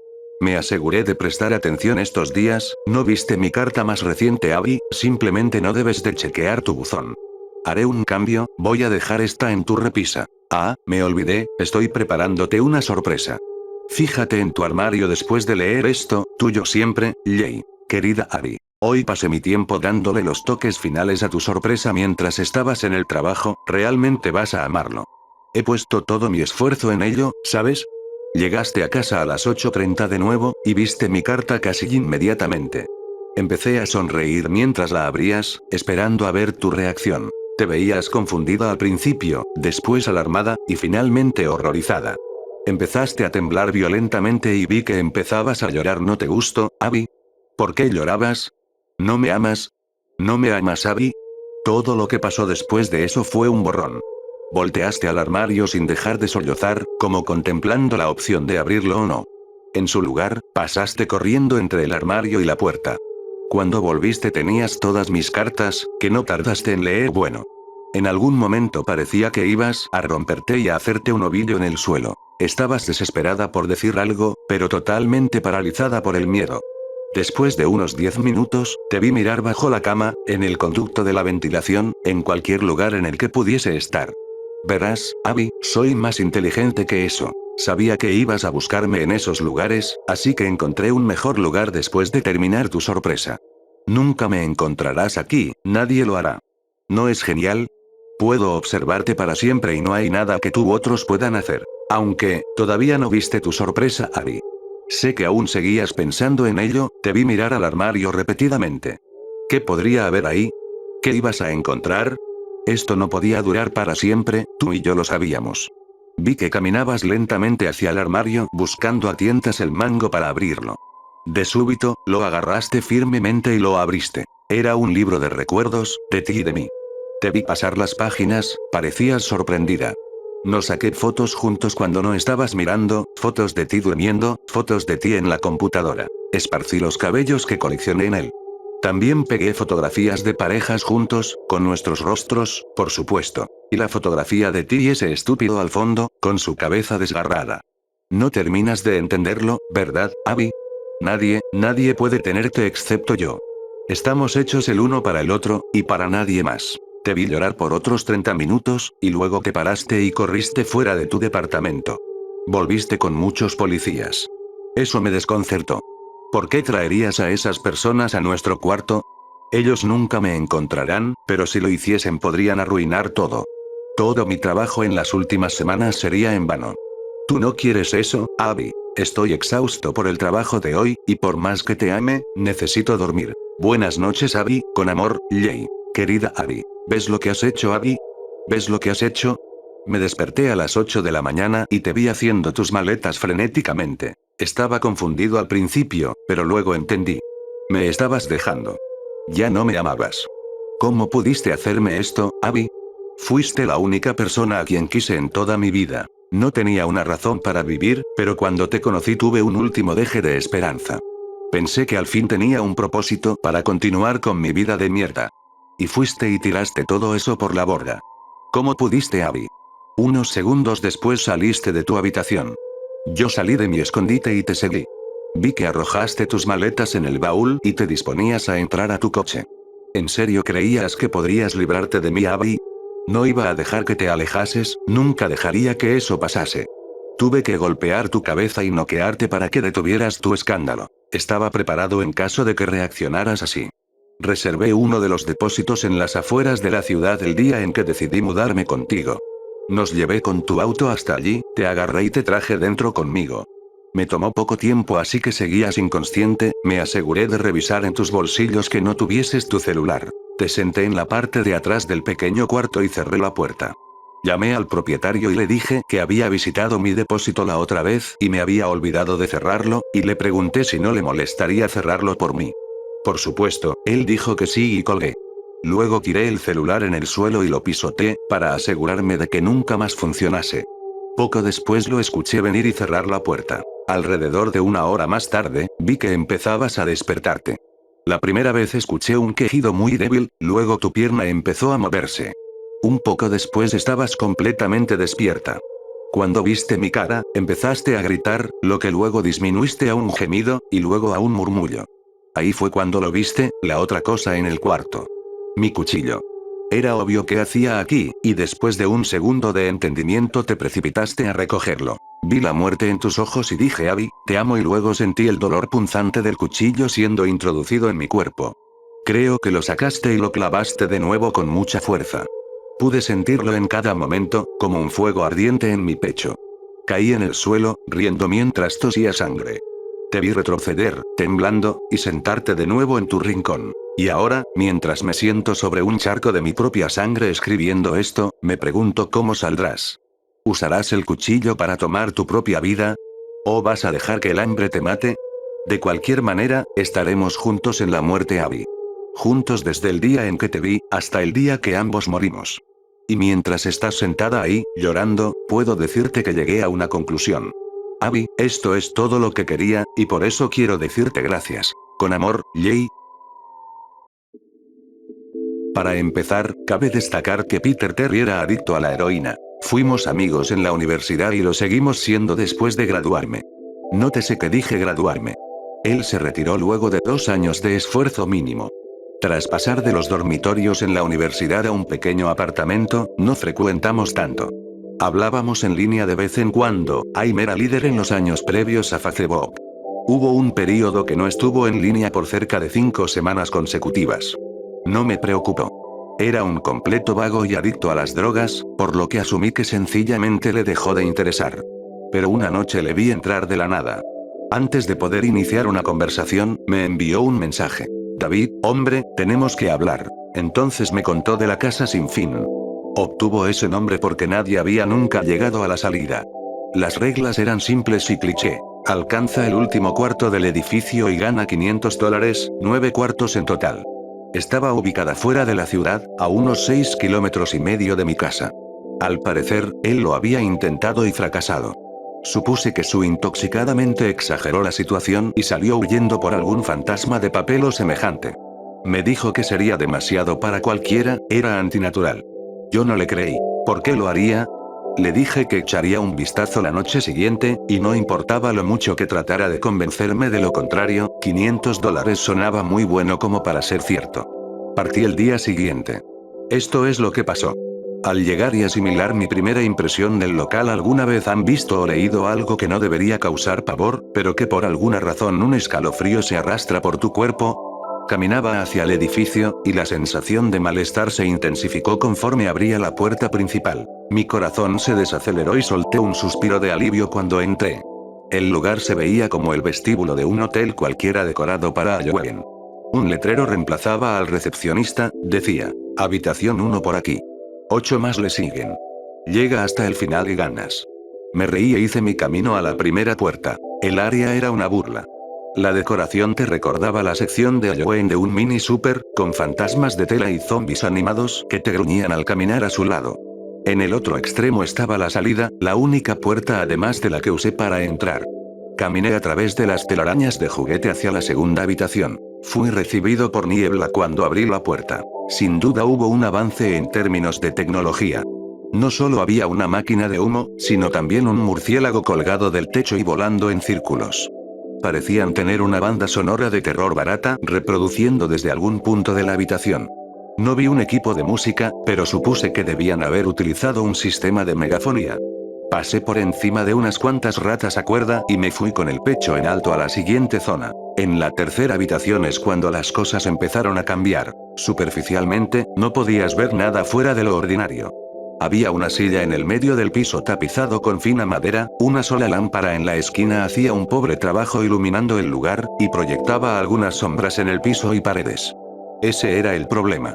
Me aseguré de prestar atención estos días, ¿no viste mi carta más reciente, Abby? Simplemente no debes de chequear tu buzón. Haré un cambio, voy a dejar esta en tu repisa. Ah, me olvidé, estoy preparándote una sorpresa. Fíjate en tu armario después de leer esto, tuyo siempre, Jay. Querida Abby. Hoy pasé mi tiempo dándole los toques finales a tu sorpresa mientras estabas en el trabajo, realmente vas a amarlo. He puesto todo mi esfuerzo en ello, ¿sabes? Llegaste a casa a las 8:30 de nuevo, y viste mi carta casi inmediatamente. Empecé a sonreír mientras la abrías, esperando a ver tu reacción. Te veías confundida al principio, después alarmada, y finalmente horrorizada. Empezaste a temblar violentamente y vi que empezabas a llorar. ¿No te gustó, Abby? ¿Por qué llorabas? ¿No me amas? ¿No me amas, Abby? Todo lo que pasó después de eso fue un borrón. Volteaste al armario sin dejar de sollozar, como contemplando la opción de abrirlo o no. En su lugar, pasaste corriendo entre el armario y la puerta. Cuando volviste tenías todas mis cartas, que no tardaste en leer. Bueno. En algún momento parecía que ibas a romperte y a hacerte un ovillo en el suelo. Estabas desesperada por decir algo, pero totalmente paralizada por el miedo. Después de unos 10 minutos, te vi mirar bajo la cama, en el conducto de la ventilación, en cualquier lugar en el que pudiese estar. Verás, Abby, soy más inteligente que eso. Sabía que ibas a buscarme en esos lugares, así que encontré un mejor lugar después de terminar tu sorpresa. Nunca me encontrarás aquí, nadie lo hará. ¿No es genial? Puedo observarte para siempre y no hay nada que tú u otros puedan hacer. Aunque, todavía no viste tu sorpresa, Abby. Sé que aún seguías pensando en ello, te vi mirar al armario repetidamente. ¿Qué podría haber ahí? ¿Qué ibas a encontrar? Esto no podía durar para siempre, tú y yo lo sabíamos. Vi que caminabas lentamente hacia el armario buscando a tientas el mango para abrirlo. De súbito, lo agarraste firmemente y lo abriste. Era un libro de recuerdos, de ti y de mí. Te vi pasar las páginas, parecías sorprendida. Nos saqué fotos juntos cuando no estabas mirando, fotos de ti durmiendo, fotos de ti en la computadora. Esparcí los cabellos que coleccioné en él. También pegué fotografías de parejas juntos, con nuestros rostros, por supuesto. Y la fotografía de ti y ese estúpido al fondo, con su cabeza desgarrada. No terminas de entenderlo, ¿verdad, Abby? Nadie puede tenerte excepto yo. Estamos hechos el uno para el otro, y para nadie más. Te vi llorar por otros 30 minutos, y luego te paraste y corriste fuera de tu departamento. Volviste con muchos policías. Eso me desconcertó. ¿Por qué traerías a esas personas a nuestro cuarto? Ellos nunca me encontrarán, pero si lo hiciesen podrían arruinar todo. Todo mi trabajo en las últimas semanas sería en vano. Tú no quieres eso, Abby. Estoy exhausto por el trabajo de hoy, y por más que te ame, necesito dormir. Buenas noches, Abby, con amor, Jay. Querida Abby. ¿Ves lo que has hecho, Abby? ¿Ves lo que has hecho? Me desperté a las 8 de la mañana y te vi haciendo tus maletas frenéticamente. Estaba confundido al principio, pero luego entendí. Me estabas dejando. Ya no me amabas. ¿Cómo pudiste hacerme esto, Abby? Fuiste la única persona a quien quise en toda mi vida. No tenía una razón para vivir, pero cuando te conocí tuve un último deje de esperanza. Pensé que al fin tenía un propósito para continuar con mi vida de mierda. Y fuiste y tiraste todo eso por la borda. ¿Cómo pudiste, Abby? Unos segundos después saliste de tu habitación. Yo salí de mi escondite y te seguí. Vi que arrojaste tus maletas en el baúl y te disponías a entrar a tu coche. ¿En serio creías que podrías librarte de mí, Abby? No iba a dejar que te alejases, nunca dejaría que eso pasase. Tuve que golpear tu cabeza y noquearte para que detuvieras tu escándalo. Estaba preparado en caso de que reaccionaras así. Reservé uno de los depósitos en las afueras de la ciudad el día en que decidí mudarme contigo. Nos llevé con tu auto hasta allí, te agarré y te traje dentro conmigo. Me tomó poco tiempo, así que seguías inconsciente, me aseguré de revisar en tus bolsillos que no tuvieses tu celular. Te senté en la parte de atrás del pequeño cuarto y cerré la puerta. Llamé al propietario y le dije que había visitado mi depósito la otra vez y me había olvidado de cerrarlo, y le pregunté si no le molestaría cerrarlo por mí. Por supuesto, él dijo que sí y colgué. Luego tiré el celular en el suelo y lo pisoteé, para asegurarme de que nunca más funcionase. Poco después lo escuché venir y cerrar la puerta. Alrededor de una hora más tarde, vi que empezabas a despertarte. La primera vez escuché un quejido muy débil, luego tu pierna empezó a moverse. Un poco después estabas completamente despierta. Cuando viste mi cara, empezaste a gritar, lo que luego disminuiste a un gemido, y luego a un murmullo. Ahí fue cuando lo viste, la otra cosa en el cuarto. Mi cuchillo. Era obvio que hacía aquí, y después de un segundo de entendimiento te precipitaste a recogerlo. Vi la muerte en tus ojos y dije, Abby, te amo, y luego sentí el dolor punzante del cuchillo siendo introducido en mi cuerpo. Creo que lo sacaste y lo clavaste de nuevo con mucha fuerza. Pude sentirlo en cada momento, como un fuego ardiente en mi pecho. Caí en el suelo, riendo mientras tosía sangre. Te vi retroceder, temblando, y sentarte de nuevo en tu rincón. Y ahora, mientras me siento sobre un charco de mi propia sangre escribiendo esto, me pregunto cómo saldrás. ¿Usarás el cuchillo para tomar tu propia vida? ¿O vas a dejar que el hambre te mate? De cualquier manera, estaremos juntos en la muerte, Abby. Juntos desde el día en que te vi, hasta el día que ambos morimos. Y mientras estás sentada ahí, llorando, puedo decirte que llegué a una conclusión. Abby, esto es todo lo que quería, y por eso quiero decirte gracias. Con amor, Jay. Para empezar, cabe destacar que Peter Terry era adicto a la heroína. Fuimos amigos en la universidad y lo seguimos siendo después de graduarme. Nótese que dije graduarme. Él se retiró luego de 2 años de esfuerzo mínimo. Tras pasar de los dormitorios en la universidad a un pequeño apartamento, no frecuentamos tanto. Hablábamos en línea de vez en cuando. Aim era líder en los años previos a Facebook. Hubo un período que no estuvo en línea por cerca de 5 semanas consecutivas. No me preocupó. Era un completo vago y adicto a las drogas, por lo que asumí que sencillamente le dejó de interesar. Pero una noche le vi entrar de la nada. Antes de poder iniciar una conversación, me envió un mensaje. David, hombre, tenemos que hablar. Entonces me contó de la casa sin fin. Obtuvo ese nombre porque nadie había nunca llegado a la salida. Las reglas eran simples y cliché. Alcanza el último cuarto del edificio y gana $500, 9 cuartos en total. Estaba ubicada fuera de la ciudad, a unos 6,5 kilómetros de mi casa. Al parecer, él lo había intentado y fracasado. Supuse que su intoxicada mente exageró la situación y salió huyendo por algún fantasma de papel o semejante. Me dijo que sería demasiado para cualquiera, era antinatural. Yo no le creí. ¿Por qué lo haría? Le dije que echaría un vistazo la noche siguiente, y no importaba lo mucho que tratara de convencerme de lo contrario, $500 sonaba muy bueno como para ser cierto. Partí el día siguiente. Esto es lo que pasó. Al llegar y asimilar mi primera impresión del local, ¿alguna vez han visto o leído algo que no debería causar pavor, pero que por alguna razón un escalofrío se arrastra por tu cuerpo? Caminaba hacia el edificio, y la sensación de malestar se intensificó conforme abría la puerta principal. Mi corazón se desaceleró y solté un suspiro de alivio cuando entré. El lugar se veía como el vestíbulo de un hotel cualquiera decorado para Halloween. Un letrero reemplazaba al recepcionista, decía, habitación 1 por aquí. 8 más le siguen. Llega hasta el final y ganas. Me reí e hice mi camino a la primera puerta. El área era una burla. La decoración te recordaba la sección de Halloween de un mini super, con fantasmas de tela y zombies animados que te gruñían al caminar a su lado. En el otro extremo estaba la salida, la única puerta además de la que usé para entrar. Caminé a través de las telarañas de juguete hacia la segunda habitación. Fui recibido por niebla cuando abrí la puerta. Sin duda hubo un avance en términos de tecnología. No solo había una máquina de humo, sino también un murciélago colgado del techo y volando en círculos. parecían tener una banda sonora de terror barata reproduciendo desde algún punto de la habitación. No vi un equipo de música, pero supuse que debían haber utilizado un sistema de megafonía. Pasé por encima de unas cuantas ratas a cuerda y me fui con el pecho en alto a la siguiente zona. En la tercera habitación es cuando las cosas empezaron a cambiar. Superficialmente, no podías ver nada fuera de lo ordinario. Había una silla en el medio del piso tapizado con fina madera, una sola lámpara en la esquina hacía un pobre trabajo iluminando el lugar, y proyectaba algunas sombras en el piso y paredes. Ese era el problema.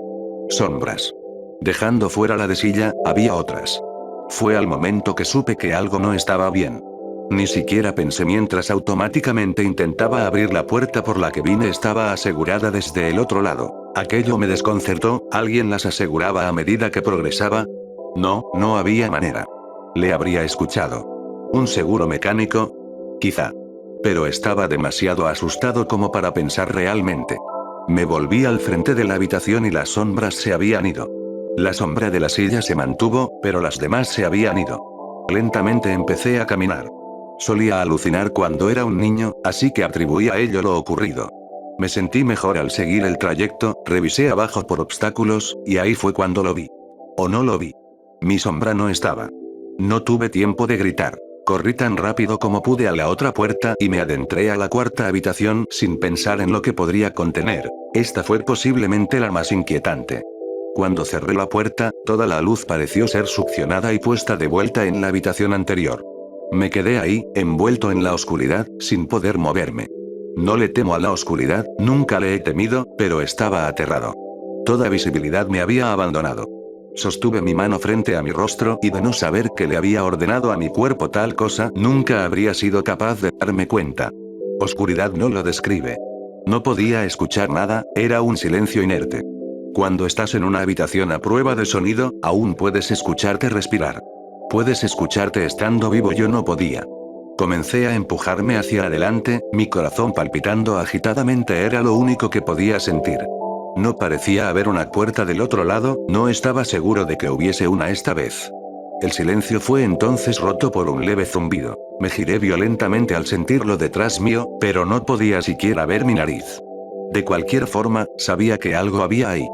Sombras. Dejando fuera la de silla, había otras. Fue al momento que supe que algo no estaba bien. Ni siquiera pensé mientras automáticamente intentaba abrir la puerta por la que vine estaba asegurada desde el otro lado. Aquello me desconcertó, ¿alguien las aseguraba a medida que progresaba? No, no había manera. Le habría escuchado. ¿Un seguro mecánico? Quizá. Pero estaba demasiado asustado como para pensar realmente. Me volví al frente de la habitación y las sombras se habían ido. La sombra de la silla se mantuvo, pero las demás se habían ido. Lentamente empecé a caminar. Solía alucinar cuando era un niño, así que atribuí a ello lo ocurrido. Me sentí mejor al seguir el trayecto, revisé abajo por obstáculos, y ahí fue cuando lo vi. ¿O no lo vi? Mi sombra no estaba. No tuve tiempo de gritar. Corrí tan rápido como pude a la otra puerta y me adentré a la cuarta habitación sin pensar en lo que podría contener. Esta fue posiblemente la más inquietante. Cuando cerré la puerta, toda la luz pareció ser succionada y puesta de vuelta en la habitación anterior. Me quedé ahí, envuelto en la oscuridad, sin poder moverme. No le temo a la oscuridad, nunca le he temido, pero estaba aterrado. Toda visibilidad me había abandonado. Sostuve mi mano frente a mi rostro y de no saber que le había ordenado a mi cuerpo tal cosa, nunca habría sido capaz de darme cuenta. Oscuridad no lo describe. No podía escuchar nada, era un silencio inerte. Cuando estás en una habitación a prueba de sonido, aún puedes escucharte respirar. Puedes escucharte estando vivo, yo no podía. Comencé a empujarme hacia adelante, mi corazón palpitando agitadamente era lo único que podía sentir. No parecía haber una puerta del otro lado, no estaba seguro de que hubiese una esta vez. El silencio fue entonces roto por un leve zumbido. Me giré violentamente al sentirlo detrás mío, pero no podía siquiera ver mi nariz. De cualquier forma, sabía que algo había ahí.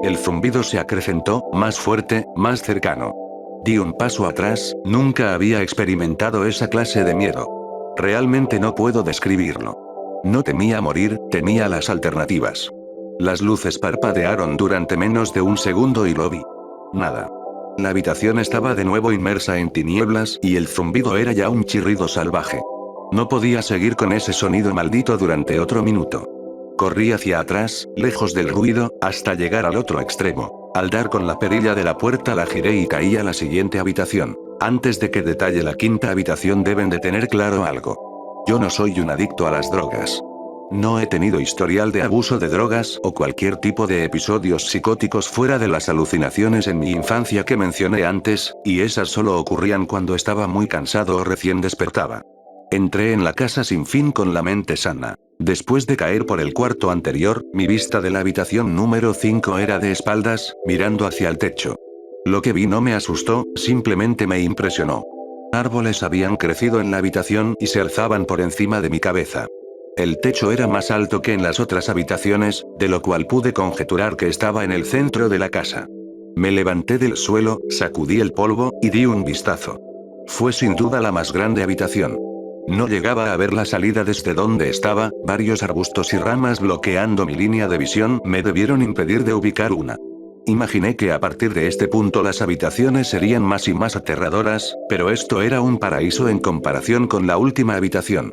El zumbido se acrecentó, más fuerte, más cercano. Di un paso atrás, nunca había experimentado esa clase de miedo. Realmente no puedo describirlo. No temía morir, temía las alternativas. Las luces parpadearon durante menos de un segundo y lo vi. Nada. La habitación estaba de nuevo inmersa en tinieblas y el zumbido era ya un chirrido salvaje. No podía seguir con ese sonido maldito durante otro minuto. Corrí hacia atrás, lejos del ruido, hasta llegar al otro extremo. Al dar con la perilla de la puerta la giré y caí a la siguiente habitación. Antes de que detalle la quinta habitación deben de tener claro algo. Yo no soy un adicto a las drogas. No he tenido historial de abuso de drogas o cualquier tipo de episodios psicóticos fuera de las alucinaciones en mi infancia que mencioné antes, y esas solo ocurrían cuando estaba muy cansado o recién despertaba. Entré en la casa sin fin con la mente sana. Después de caer por el cuarto anterior, mi vista de la habitación número 5 era de espaldas, mirando hacia el techo. Lo que vi no me asustó, simplemente me impresionó. Árboles habían crecido en la habitación y se alzaban por encima de mi cabeza. El techo era más alto que en las otras habitaciones, de lo cual pude conjeturar que estaba en el centro de la casa. Me levanté del suelo, sacudí el polvo, y di un vistazo. Fue sin duda la más grande habitación. No llegaba a ver la salida desde donde estaba, varios arbustos y ramas bloqueando mi línea de visión me debieron impedir de ubicar una. Imaginé que a partir de este punto las habitaciones serían más y más aterradoras, pero esto era un paraíso en comparación con la última habitación.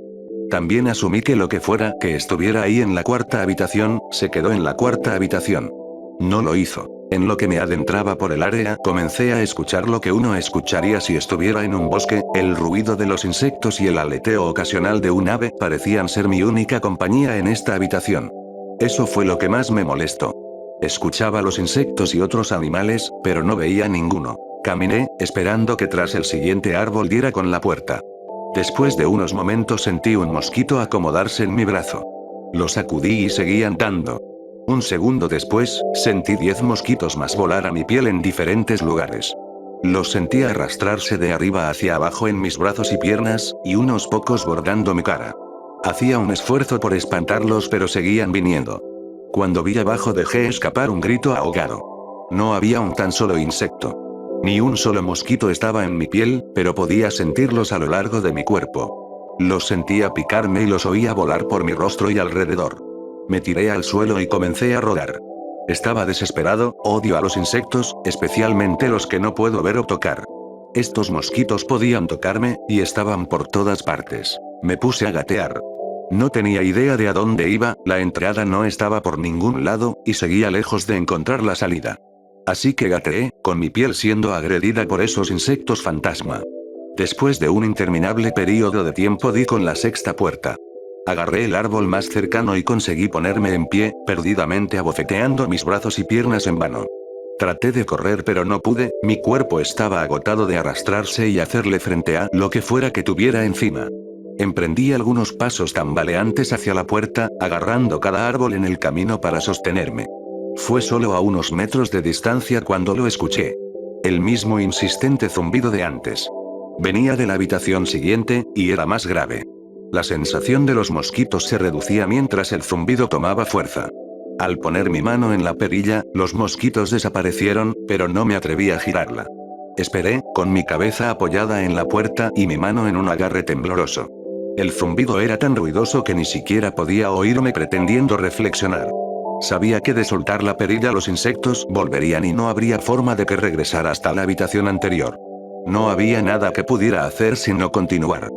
También asumí que lo que fuera que estuviera ahí en la cuarta habitación, se quedó en la cuarta habitación. No lo hizo. En lo que me adentraba por el área, comencé a escuchar lo que uno escucharía si estuviera en un bosque, el ruido de los insectos y el aleteo ocasional de un ave parecían ser mi única compañía en esta habitación. Eso fue lo que más me molestó. Escuchaba los insectos y otros animales, pero no veía ninguno. Caminé, esperando que tras el siguiente árbol diera con la puerta. Después de unos momentos sentí un mosquito acomodarse en mi brazo. Lo sacudí y seguí andando. Un segundo después, sentí 10 mosquitos más volar a mi piel en diferentes lugares. Los sentí arrastrarse de arriba hacia abajo en mis brazos y piernas, y unos pocos bordando mi cara. Hacía un esfuerzo por espantarlos pero seguían viniendo. Cuando vi abajo dejé escapar un grito ahogado. No había un tan solo insecto. Ni un solo mosquito estaba en mi piel, pero podía sentirlos a lo largo de mi cuerpo. Los sentía picarme y los oía volar por mi rostro y alrededor. Me tiré al suelo y comencé a rodar. Estaba desesperado, odio a los insectos, especialmente los que no puedo ver o tocar. Estos mosquitos podían tocarme, y estaban por todas partes. Me puse a gatear. No tenía idea de a dónde iba, la entrada no estaba por ningún lado, y seguía lejos de encontrar la salida. Así que gateé, con mi piel siendo agredida por esos insectos fantasma. Después de un interminable periodo de tiempo di con la sexta puerta. Agarré el árbol más cercano y conseguí ponerme en pie, perdidamente abofeteando mis brazos y piernas en vano. Traté de correr pero no pude, mi cuerpo estaba agotado de arrastrarse y hacerle frente a lo que fuera que tuviera encima. Emprendí algunos pasos tambaleantes hacia la puerta, agarrando cada árbol en el camino para sostenerme. Fue solo a unos metros de distancia cuando lo escuché. El mismo insistente zumbido de antes. Venía de la habitación siguiente, y era más grave. La sensación de los mosquitos se reducía mientras el zumbido tomaba fuerza. Al poner mi mano en la perilla, los mosquitos desaparecieron, pero no me atreví a girarla. Esperé, con mi cabeza apoyada en la puerta y mi mano en un agarre tembloroso. El zumbido era tan ruidoso que ni siquiera podía oírme pretendiendo reflexionar. Sabía que de soltar la perilla los insectos volverían y no habría forma de que regresara hasta la habitación anterior. No había nada que pudiera hacer sino continuar.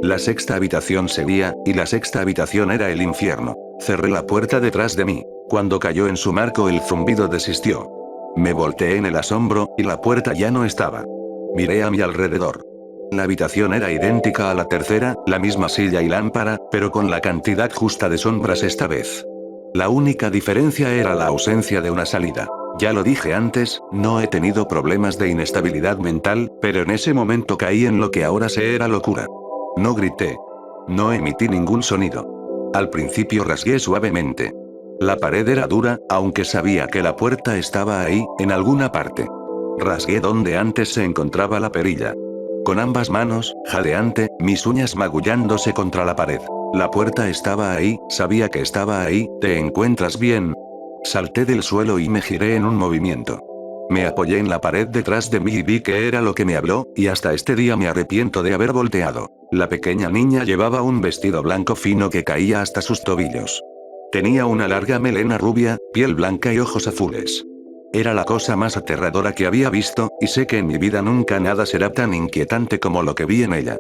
La sexta habitación seguía, y la sexta habitación era el infierno. Cerré la puerta detrás de mí. Cuando cayó en su marco el zumbido desistió. Me volteé en el asombro, y la puerta ya no estaba. Miré a mi alrededor. La habitación era idéntica a la tercera, la misma silla y lámpara, pero con la cantidad justa de sombras esta vez. La única diferencia era la ausencia de una salida. Ya lo dije antes, no he tenido problemas de inestabilidad mental, pero en ese momento caí en lo que ahora sé era locura. No grité. No emití ningún sonido. Al principio rasgué suavemente. La pared era dura, aunque sabía que la puerta estaba ahí, en alguna parte. Rasgué donde antes se encontraba la perilla. Con ambas manos, jadeante, mis uñas magullándose contra la pared. La puerta estaba ahí, sabía que estaba ahí. ¿Te encuentras bien? Salté del suelo y me giré en un movimiento. Me apoyé en la pared detrás de mí y vi que era lo que me habló, y hasta este día me arrepiento de haber volteado. La pequeña niña llevaba un vestido blanco fino que caía hasta sus tobillos. Tenía una larga melena rubia, piel blanca y ojos azules. Era la cosa más aterradora que había visto, y sé que en mi vida nunca nada será tan inquietante como lo que vi en ella.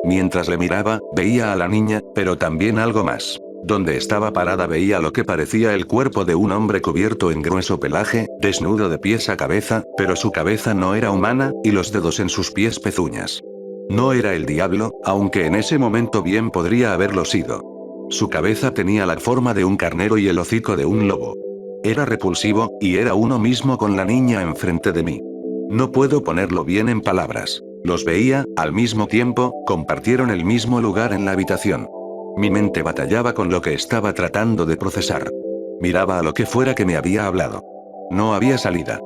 Mientras le miraba, veía a la niña, pero también algo más. Donde estaba parada veía lo que parecía el cuerpo de un hombre cubierto en grueso pelaje, desnudo de pies a cabeza, pero su cabeza no era humana, y los dedos en sus pies pezuñas. No era el diablo, aunque en ese momento bien podría haberlo sido. Su cabeza tenía la forma de un carnero y el hocico de un lobo. Era repulsivo, y era uno mismo con la niña enfrente de mí. No puedo ponerlo bien en palabras. Los veía, al mismo tiempo, compartieron el mismo lugar en la habitación. Mi mente batallaba con lo que estaba tratando de procesar. Miraba a lo que fuera que me había hablado. No había salida.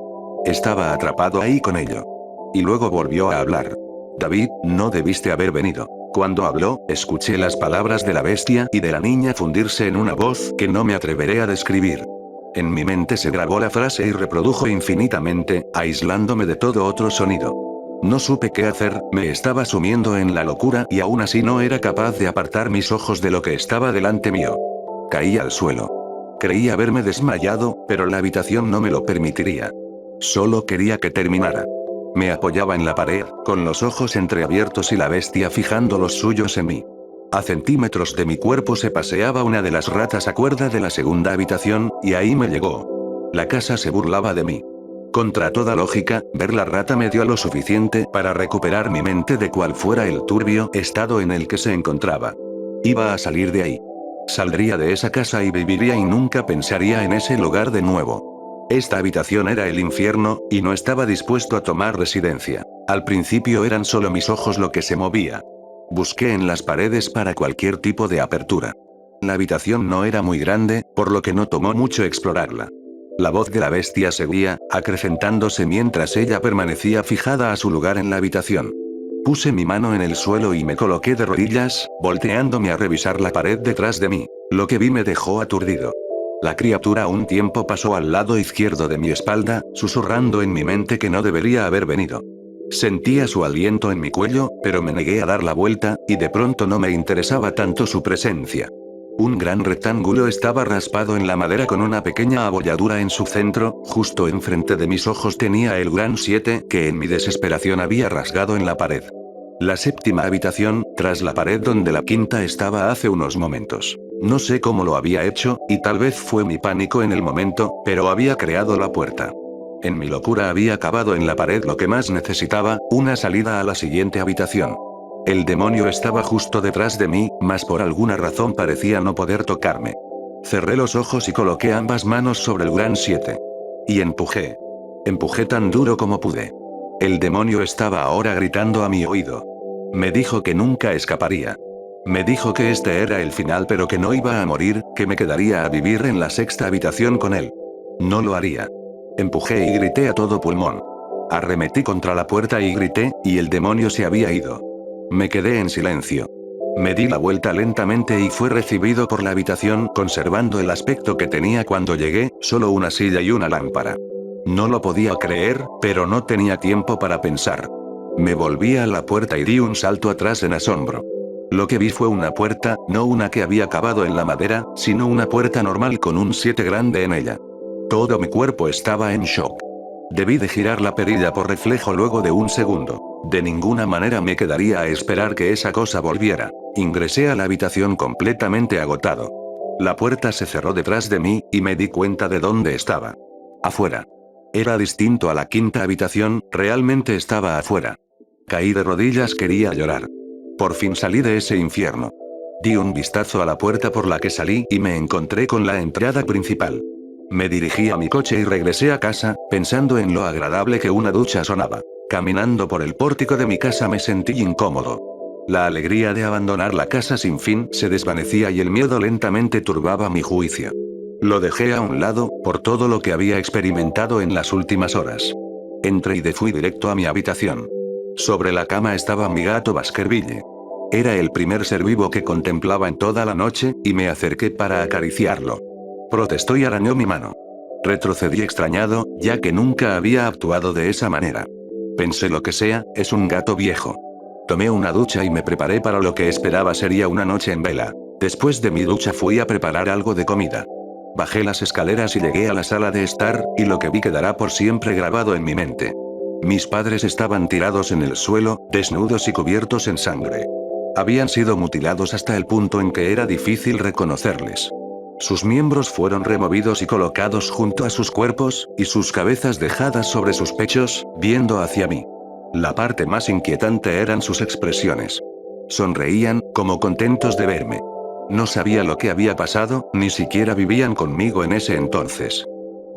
Estaba atrapado ahí con ello. Y luego volvió a hablar. David, no debiste haber venido. Cuando habló, escuché las palabras de la bestia y de la niña fundirse en una voz que no me atreveré a describir. En mi mente se grabó la frase y reprodujo infinitamente, aislándome de todo otro sonido. No supe qué hacer, me estaba sumiendo en la locura y aún así no era capaz de apartar mis ojos de lo que estaba delante mío. Caí al suelo. Creí haberme desmayado, pero la habitación no me lo permitiría. Solo quería que terminara. Me apoyaba en la pared, con los ojos entreabiertos y la bestia fijando los suyos en mí. A centímetros de mi cuerpo se paseaba una de las ratas a cuerda de la segunda habitación, y ahí me llegó. La casa se burlaba de mí. Contra toda lógica, ver la rata me dio lo suficiente para recuperar mi mente de cual fuera el turbio estado en el que se encontraba. Iba a salir de ahí. Saldría de esa casa y viviría y nunca pensaría en ese lugar de nuevo. Esta habitación era el infierno, y no estaba dispuesto a tomar residencia. Al principio eran solo mis ojos lo que se movía. Busqué en las paredes para cualquier tipo de apertura. La habitación no era muy grande, por lo que no tomó mucho explorarla. La voz de la bestia seguía, acrecentándose mientras ella permanecía fijada a su lugar en la habitación. Puse mi mano en el suelo y me coloqué de rodillas, volteándome a revisar la pared detrás de mí. Lo que vi me dejó aturdido. La criatura un tiempo pasó al lado izquierdo de mi espalda, susurrando en mi mente que no debería haber venido. Sentía su aliento en mi cuello, pero me negué a dar la vuelta, y de pronto no me interesaba tanto su presencia. Un gran rectángulo estaba raspado en la madera con una pequeña abolladura en su centro, justo enfrente de mis ojos tenía el gran 7 que en mi desesperación había rasgado en la pared. La séptima habitación, tras la pared donde la quinta estaba hace unos momentos. No sé cómo lo había hecho, y tal vez fue mi pánico en el momento, pero había creado la puerta. En mi locura había cavado en la pared lo que más necesitaba, una salida a la siguiente habitación. El demonio estaba justo detrás de mí, mas por alguna razón parecía no poder tocarme. Cerré los ojos y coloqué ambas manos sobre el gran 7. Y empujé. Empujé tan duro como pude. El demonio estaba ahora gritando a mi oído. Me dijo que nunca escaparía. Me dijo que este era el final pero que no iba a morir, que me quedaría a vivir en la sexta habitación con él. No lo haría. Empujé y grité a todo pulmón. Arremetí contra la puerta y grité, y el demonio se había ido. Me quedé en silencio. Me di la vuelta lentamente y fue recibido por la habitación conservando el aspecto que tenía cuando llegué, solo una silla y una lámpara. No lo podía creer, pero no tenía tiempo para pensar. Me volví a la puerta y di un salto atrás en asombro. Lo que vi fue una puerta, no una que había cavado en la madera, sino una puerta normal con un 7 grande en ella. Todo mi cuerpo estaba en shock. Debí de girar la perilla por reflejo luego de un segundo. De ninguna manera me quedaría a esperar que esa cosa volviera. Ingresé a la habitación completamente agotado. La puerta se cerró detrás de mí, y me di cuenta de dónde estaba. Afuera. Era distinto a la quinta habitación, realmente estaba afuera. Caí de rodillas, quería llorar. Por fin salí de ese infierno. Di un vistazo a la puerta por la que salí y me encontré con la entrada principal. Me dirigí a mi coche y regresé a casa, pensando en lo agradable que una ducha sonaba. Caminando por el pórtico de mi casa me sentí incómodo. La alegría de abandonar la casa sin fin se desvanecía y el miedo lentamente turbaba mi juicio. Lo dejé a un lado, por todo lo que había experimentado en las últimas horas. Entré y fui directo a mi habitación. Sobre la cama estaba mi gato Baskerville. Era el primer ser vivo que contemplaba en toda la noche, y me acerqué para acariciarlo. Protestó y arañó mi mano. Retrocedí extrañado, ya que nunca había actuado de esa manera. Pensé lo que sea, es un gato viejo. Tomé una ducha y me preparé para lo que esperaba sería una noche en vela. Después de mi ducha fui a preparar algo de comida. Bajé las escaleras y llegué a la sala de estar, y lo que vi quedará por siempre grabado en mi mente. Mis padres estaban tirados en el suelo, desnudos y cubiertos en sangre. Habían sido mutilados hasta el punto en que era difícil reconocerles. Sus miembros fueron removidos y colocados junto a sus cuerpos, y sus cabezas dejadas sobre sus pechos, viendo hacia mí. La parte más inquietante eran sus expresiones. Sonreían, como contentos de verme. No sabía lo que había pasado, ni siquiera vivían conmigo en ese entonces.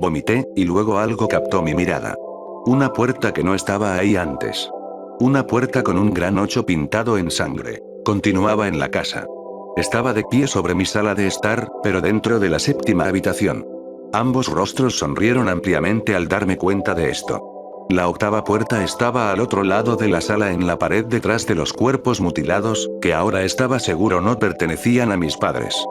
Vomité, y luego algo captó mi mirada. Una puerta que no estaba ahí antes. Una puerta con un gran 8 pintado en sangre. Continuaba en la casa. Estaba de pie sobre mi sala de estar, pero dentro de la séptima habitación. Ambos rostros sonrieron ampliamente al darme cuenta de esto. La octava puerta estaba al otro lado de la sala en la pared detrás de los cuerpos mutilados, que ahora estaba seguro no pertenecían a mis padres.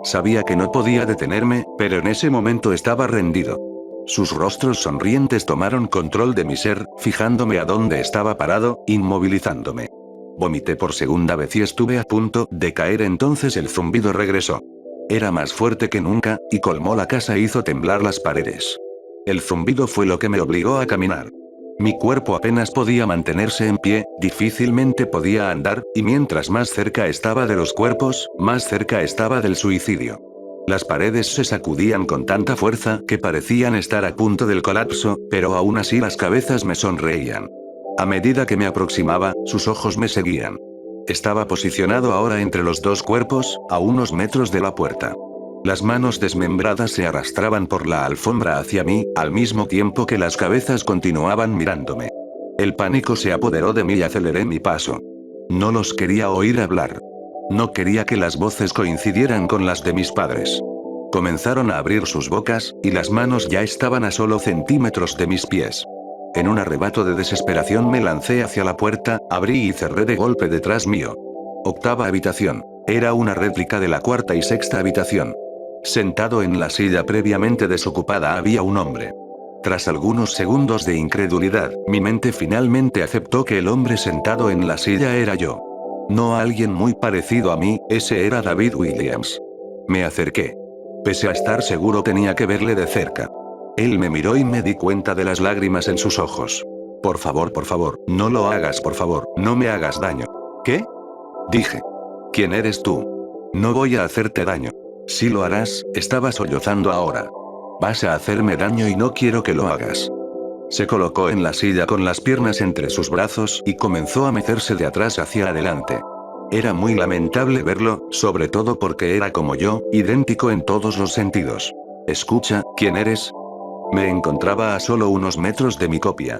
Sabía que no podía detenerme, pero en ese momento estaba rendido. Sus rostros sonrientes tomaron control de mi ser, fijándome a dónde estaba parado, inmovilizándome. Vomité por segunda vez y estuve a punto de caer, entonces el zumbido regresó. Era más fuerte que nunca, y colmó la casa e hizo temblar las paredes. El zumbido fue lo que me obligó a caminar. Mi cuerpo apenas podía mantenerse en pie, difícilmente podía andar, y mientras más cerca estaba de los cuerpos, más cerca estaba del suicidio. Las paredes se sacudían con tanta fuerza que parecían estar a punto del colapso, pero aún así las cabezas me sonreían. A medida que me aproximaba, sus ojos me seguían. Estaba posicionado ahora entre los dos cuerpos, a unos metros de la puerta. Las manos desmembradas se arrastraban por la alfombra hacia mí, al mismo tiempo que las cabezas continuaban mirándome. El pánico se apoderó de mí y aceleré mi paso. No los quería oír hablar. No quería que las voces coincidieran con las de mis padres. Comenzaron a abrir sus bocas, y las manos ya estaban a solo centímetros de mis pies. En un arrebato de desesperación me lancé hacia la puerta, abrí y cerré de golpe detrás mío. Octava habitación. Era una réplica de la cuarta y sexta habitación. Sentado en la silla previamente desocupada había un hombre. Tras algunos segundos de incredulidad, mi mente finalmente aceptó que el hombre sentado en la silla era yo. No alguien muy parecido a mí, ese era David Williams. Me acerqué. Pese a estar seguro tenía que verle de cerca. Él me miró y me di cuenta de las lágrimas en sus ojos. Por favor, no lo hagas, por favor, no me hagas daño. ¿Qué? Dije. ¿Quién eres tú? No voy a hacerte daño. Si lo harás, estaba sollozando ahora. Vas a hacerme daño y no quiero que lo hagas. Se colocó en la silla con las piernas entre sus brazos y comenzó a mecerse de atrás hacia adelante. Era muy lamentable verlo, sobre todo porque era como yo, idéntico en todos los sentidos. Escucha, ¿quién eres? Me encontraba a solo unos metros de mi copia.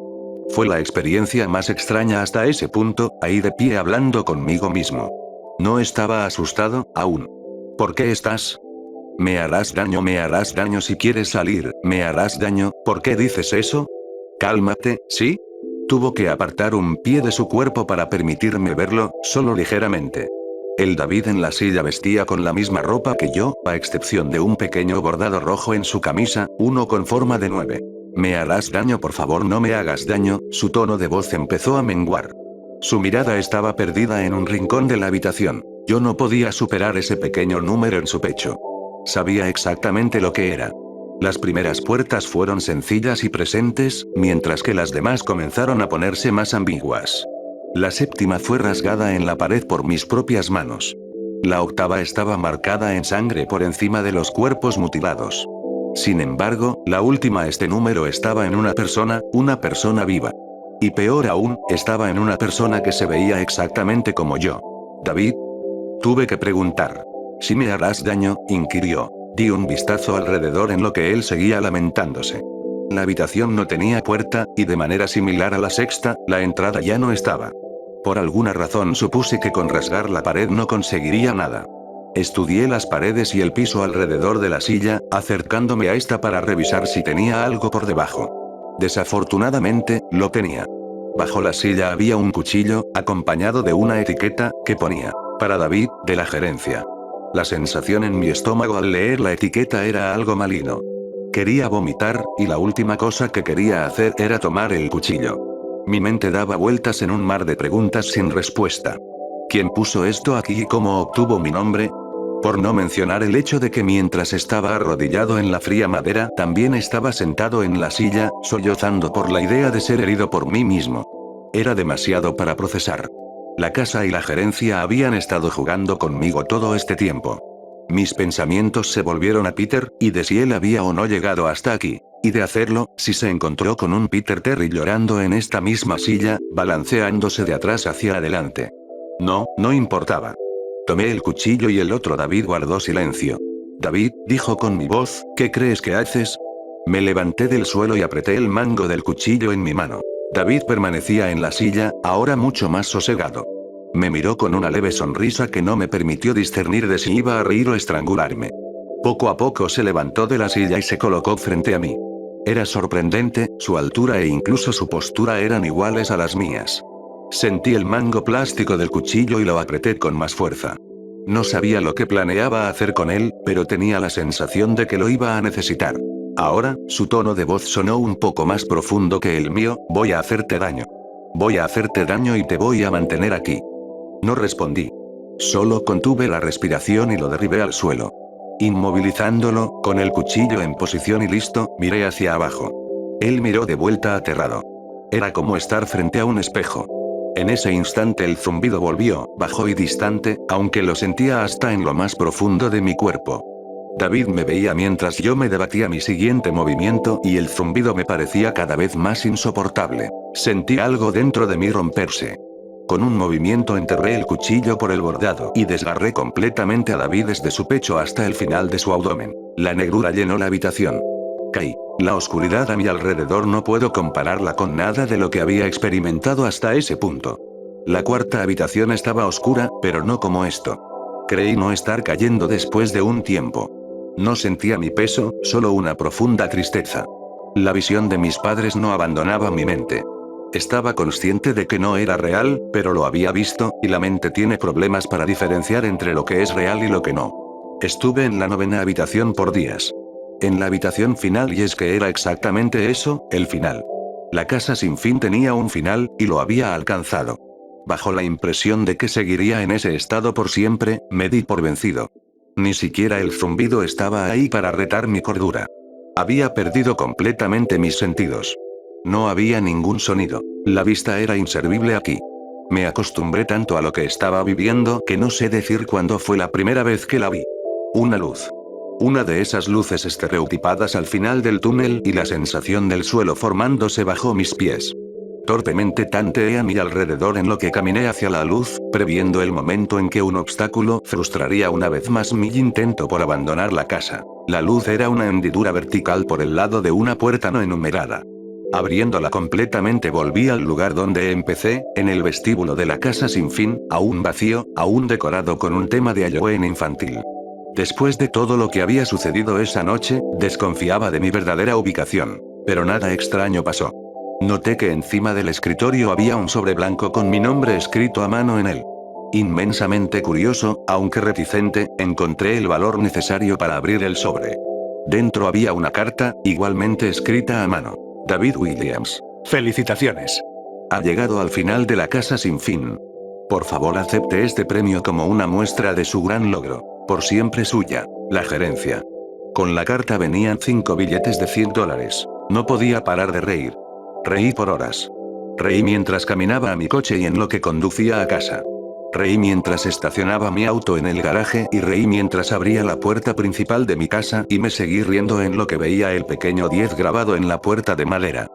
Fue la experiencia más extraña hasta ese punto, ahí de pie hablando conmigo mismo. No estaba asustado, aún. ¿Por qué estás? Me harás daño si quieres salir, me harás daño, ¿por qué dices eso? Cálmate, ¿sí? Tuvo que apartar un pie de su cuerpo para permitirme verlo, solo ligeramente. El David en la silla vestía con la misma ropa que yo, a excepción de un pequeño bordado rojo en su camisa, uno con forma de 9. Me harás daño, por favor, no me hagas daño, su tono de voz empezó a menguar. Su mirada estaba perdida en un rincón de la habitación. Yo no podía superar ese pequeño número en su pecho. Sabía exactamente lo que era. Las primeras puertas fueron sencillas y presentes, mientras que las demás comenzaron a ponerse más ambiguas. La séptima fue rasgada en la pared por mis propias manos. La octava estaba marcada en sangre por encima de los cuerpos mutilados. Sin embargo, la última, este número estaba en una persona viva. Y peor aún, estaba en una persona que se veía exactamente como yo. ¿David? Tuve que preguntar. ¿Si me harás daño?, inquirió. Di un vistazo alrededor en lo que él seguía lamentándose. La habitación no tenía puerta, y de manera similar a la sexta, la entrada ya no estaba. Por alguna razón supuse que con rasgar la pared no conseguiría nada. Estudié las paredes y el piso alrededor de la silla, acercándome a esta para revisar si tenía algo por debajo. Desafortunadamente, lo tenía. Bajo la silla había un cuchillo, acompañado de una etiqueta, que ponía, para David, de la gerencia. La sensación en mi estómago al leer la etiqueta era algo maligno. Quería vomitar, y la última cosa que quería hacer era tomar el cuchillo. Mi mente daba vueltas en un mar de preguntas sin respuesta. ¿Quién puso esto aquí y cómo obtuvo mi nombre? Por no mencionar el hecho de que mientras estaba arrodillado en la fría madera, también estaba sentado en la silla, sollozando por la idea de ser herido por mí mismo. Era demasiado para procesar. La casa y la gerencia habían estado jugando conmigo todo este tiempo. Mis pensamientos se volvieron a Peter, y de si él había o no llegado hasta aquí. Y de hacerlo, si se encontró con un Peter Terry llorando en esta misma silla, balanceándose de atrás hacia adelante. No importaba. Tomé el cuchillo y el otro David guardó silencio. David, dijo con mi voz, ¿qué crees que haces? Me levanté del suelo y apreté el mango del cuchillo en mi mano. David permanecía en la silla, ahora mucho más sosegado. Me miró con una leve sonrisa que no me permitió discernir de si iba a reír o estrangularme. Poco a poco se levantó de la silla y se colocó frente a mí. Era sorprendente, su altura e incluso su postura eran iguales a las mías. Sentí el mango plástico del cuchillo y lo apreté con más fuerza. No sabía lo que planeaba hacer con él, pero tenía la sensación de que lo iba a necesitar. Ahora, su tono de voz sonó un poco más profundo que el mío, voy a hacerte daño. Voy a hacerte daño y te voy a mantener aquí. No respondí. Solo contuve la respiración y lo derribé al suelo. Inmovilizándolo, con el cuchillo en posición y listo, miré hacia abajo. Él miró de vuelta aterrado. Era como estar frente a un espejo. En ese instante el zumbido volvió, bajo y distante, aunque lo sentía hasta en lo más profundo de mi cuerpo. David me veía mientras yo me debatía mi siguiente movimiento y el zumbido me parecía cada vez más insoportable. Sentí algo dentro de mí romperse. Con un movimiento enterré el cuchillo por el bordado y desgarré completamente a David desde su pecho hasta el final de su abdomen. La negrura llenó la habitación. Caí. La oscuridad a mi alrededor no puedo compararla con nada de lo que había experimentado hasta ese punto. La cuarta habitación estaba oscura, pero no como esto. Creí no estar cayendo después de un tiempo. No sentía mi peso, solo una profunda tristeza. La visión de mis padres no abandonaba mi mente. Estaba consciente de que no era real, pero lo había visto, y la mente tiene problemas para diferenciar entre lo que es real y lo que no. Estuve en la 9ª habitación por días. En la habitación final, y es que era exactamente eso, el final. La casa sin fin tenía un final, y lo había alcanzado. Bajo la impresión de que seguiría en ese estado por siempre, me di por vencido. Ni siquiera el zumbido estaba ahí para retar mi cordura. Había perdido completamente mis sentidos. No había ningún sonido. La vista era inservible aquí. Me acostumbré tanto a lo que estaba viviendo que no sé decir cuándo fue la primera vez que la vi. Una luz. Una de esas luces estereotipadas al final del túnel y la sensación del suelo formándose bajo mis pies. Torpemente tanteé a mi alrededor en lo que caminé hacia la luz, previendo el momento en que un obstáculo frustraría una vez más mi intento por abandonar la casa. La luz era una hendidura vertical por el lado de una puerta no enumerada. Abriéndola completamente volví al lugar donde empecé, en el vestíbulo de la casa sin fin, aún vacío, aún decorado con un tema de Halloween infantil. Después de todo lo que había sucedido esa noche, desconfiaba de mi verdadera ubicación. Pero nada extraño pasó. Noté que encima del escritorio había un sobre blanco con mi nombre escrito a mano en él. Inmensamente curioso, aunque reticente, encontré el valor necesario para abrir el sobre. Dentro había una carta, igualmente escrita a mano. David Williams. Felicitaciones. Ha llegado al final de la casa sin fin. Por favor, acepte este premio como una muestra de su gran logro. Por siempre suya, la gerencia. Con la carta venían 5 billetes de $100. No podía parar de reír. Reí por horas. Reí mientras caminaba a mi coche y en lo que conducía a casa. Reí mientras estacionaba mi auto en el garaje y reí mientras abría la puerta principal de mi casa y me seguí riendo en lo que veía el pequeño 10 grabado en la puerta de madera.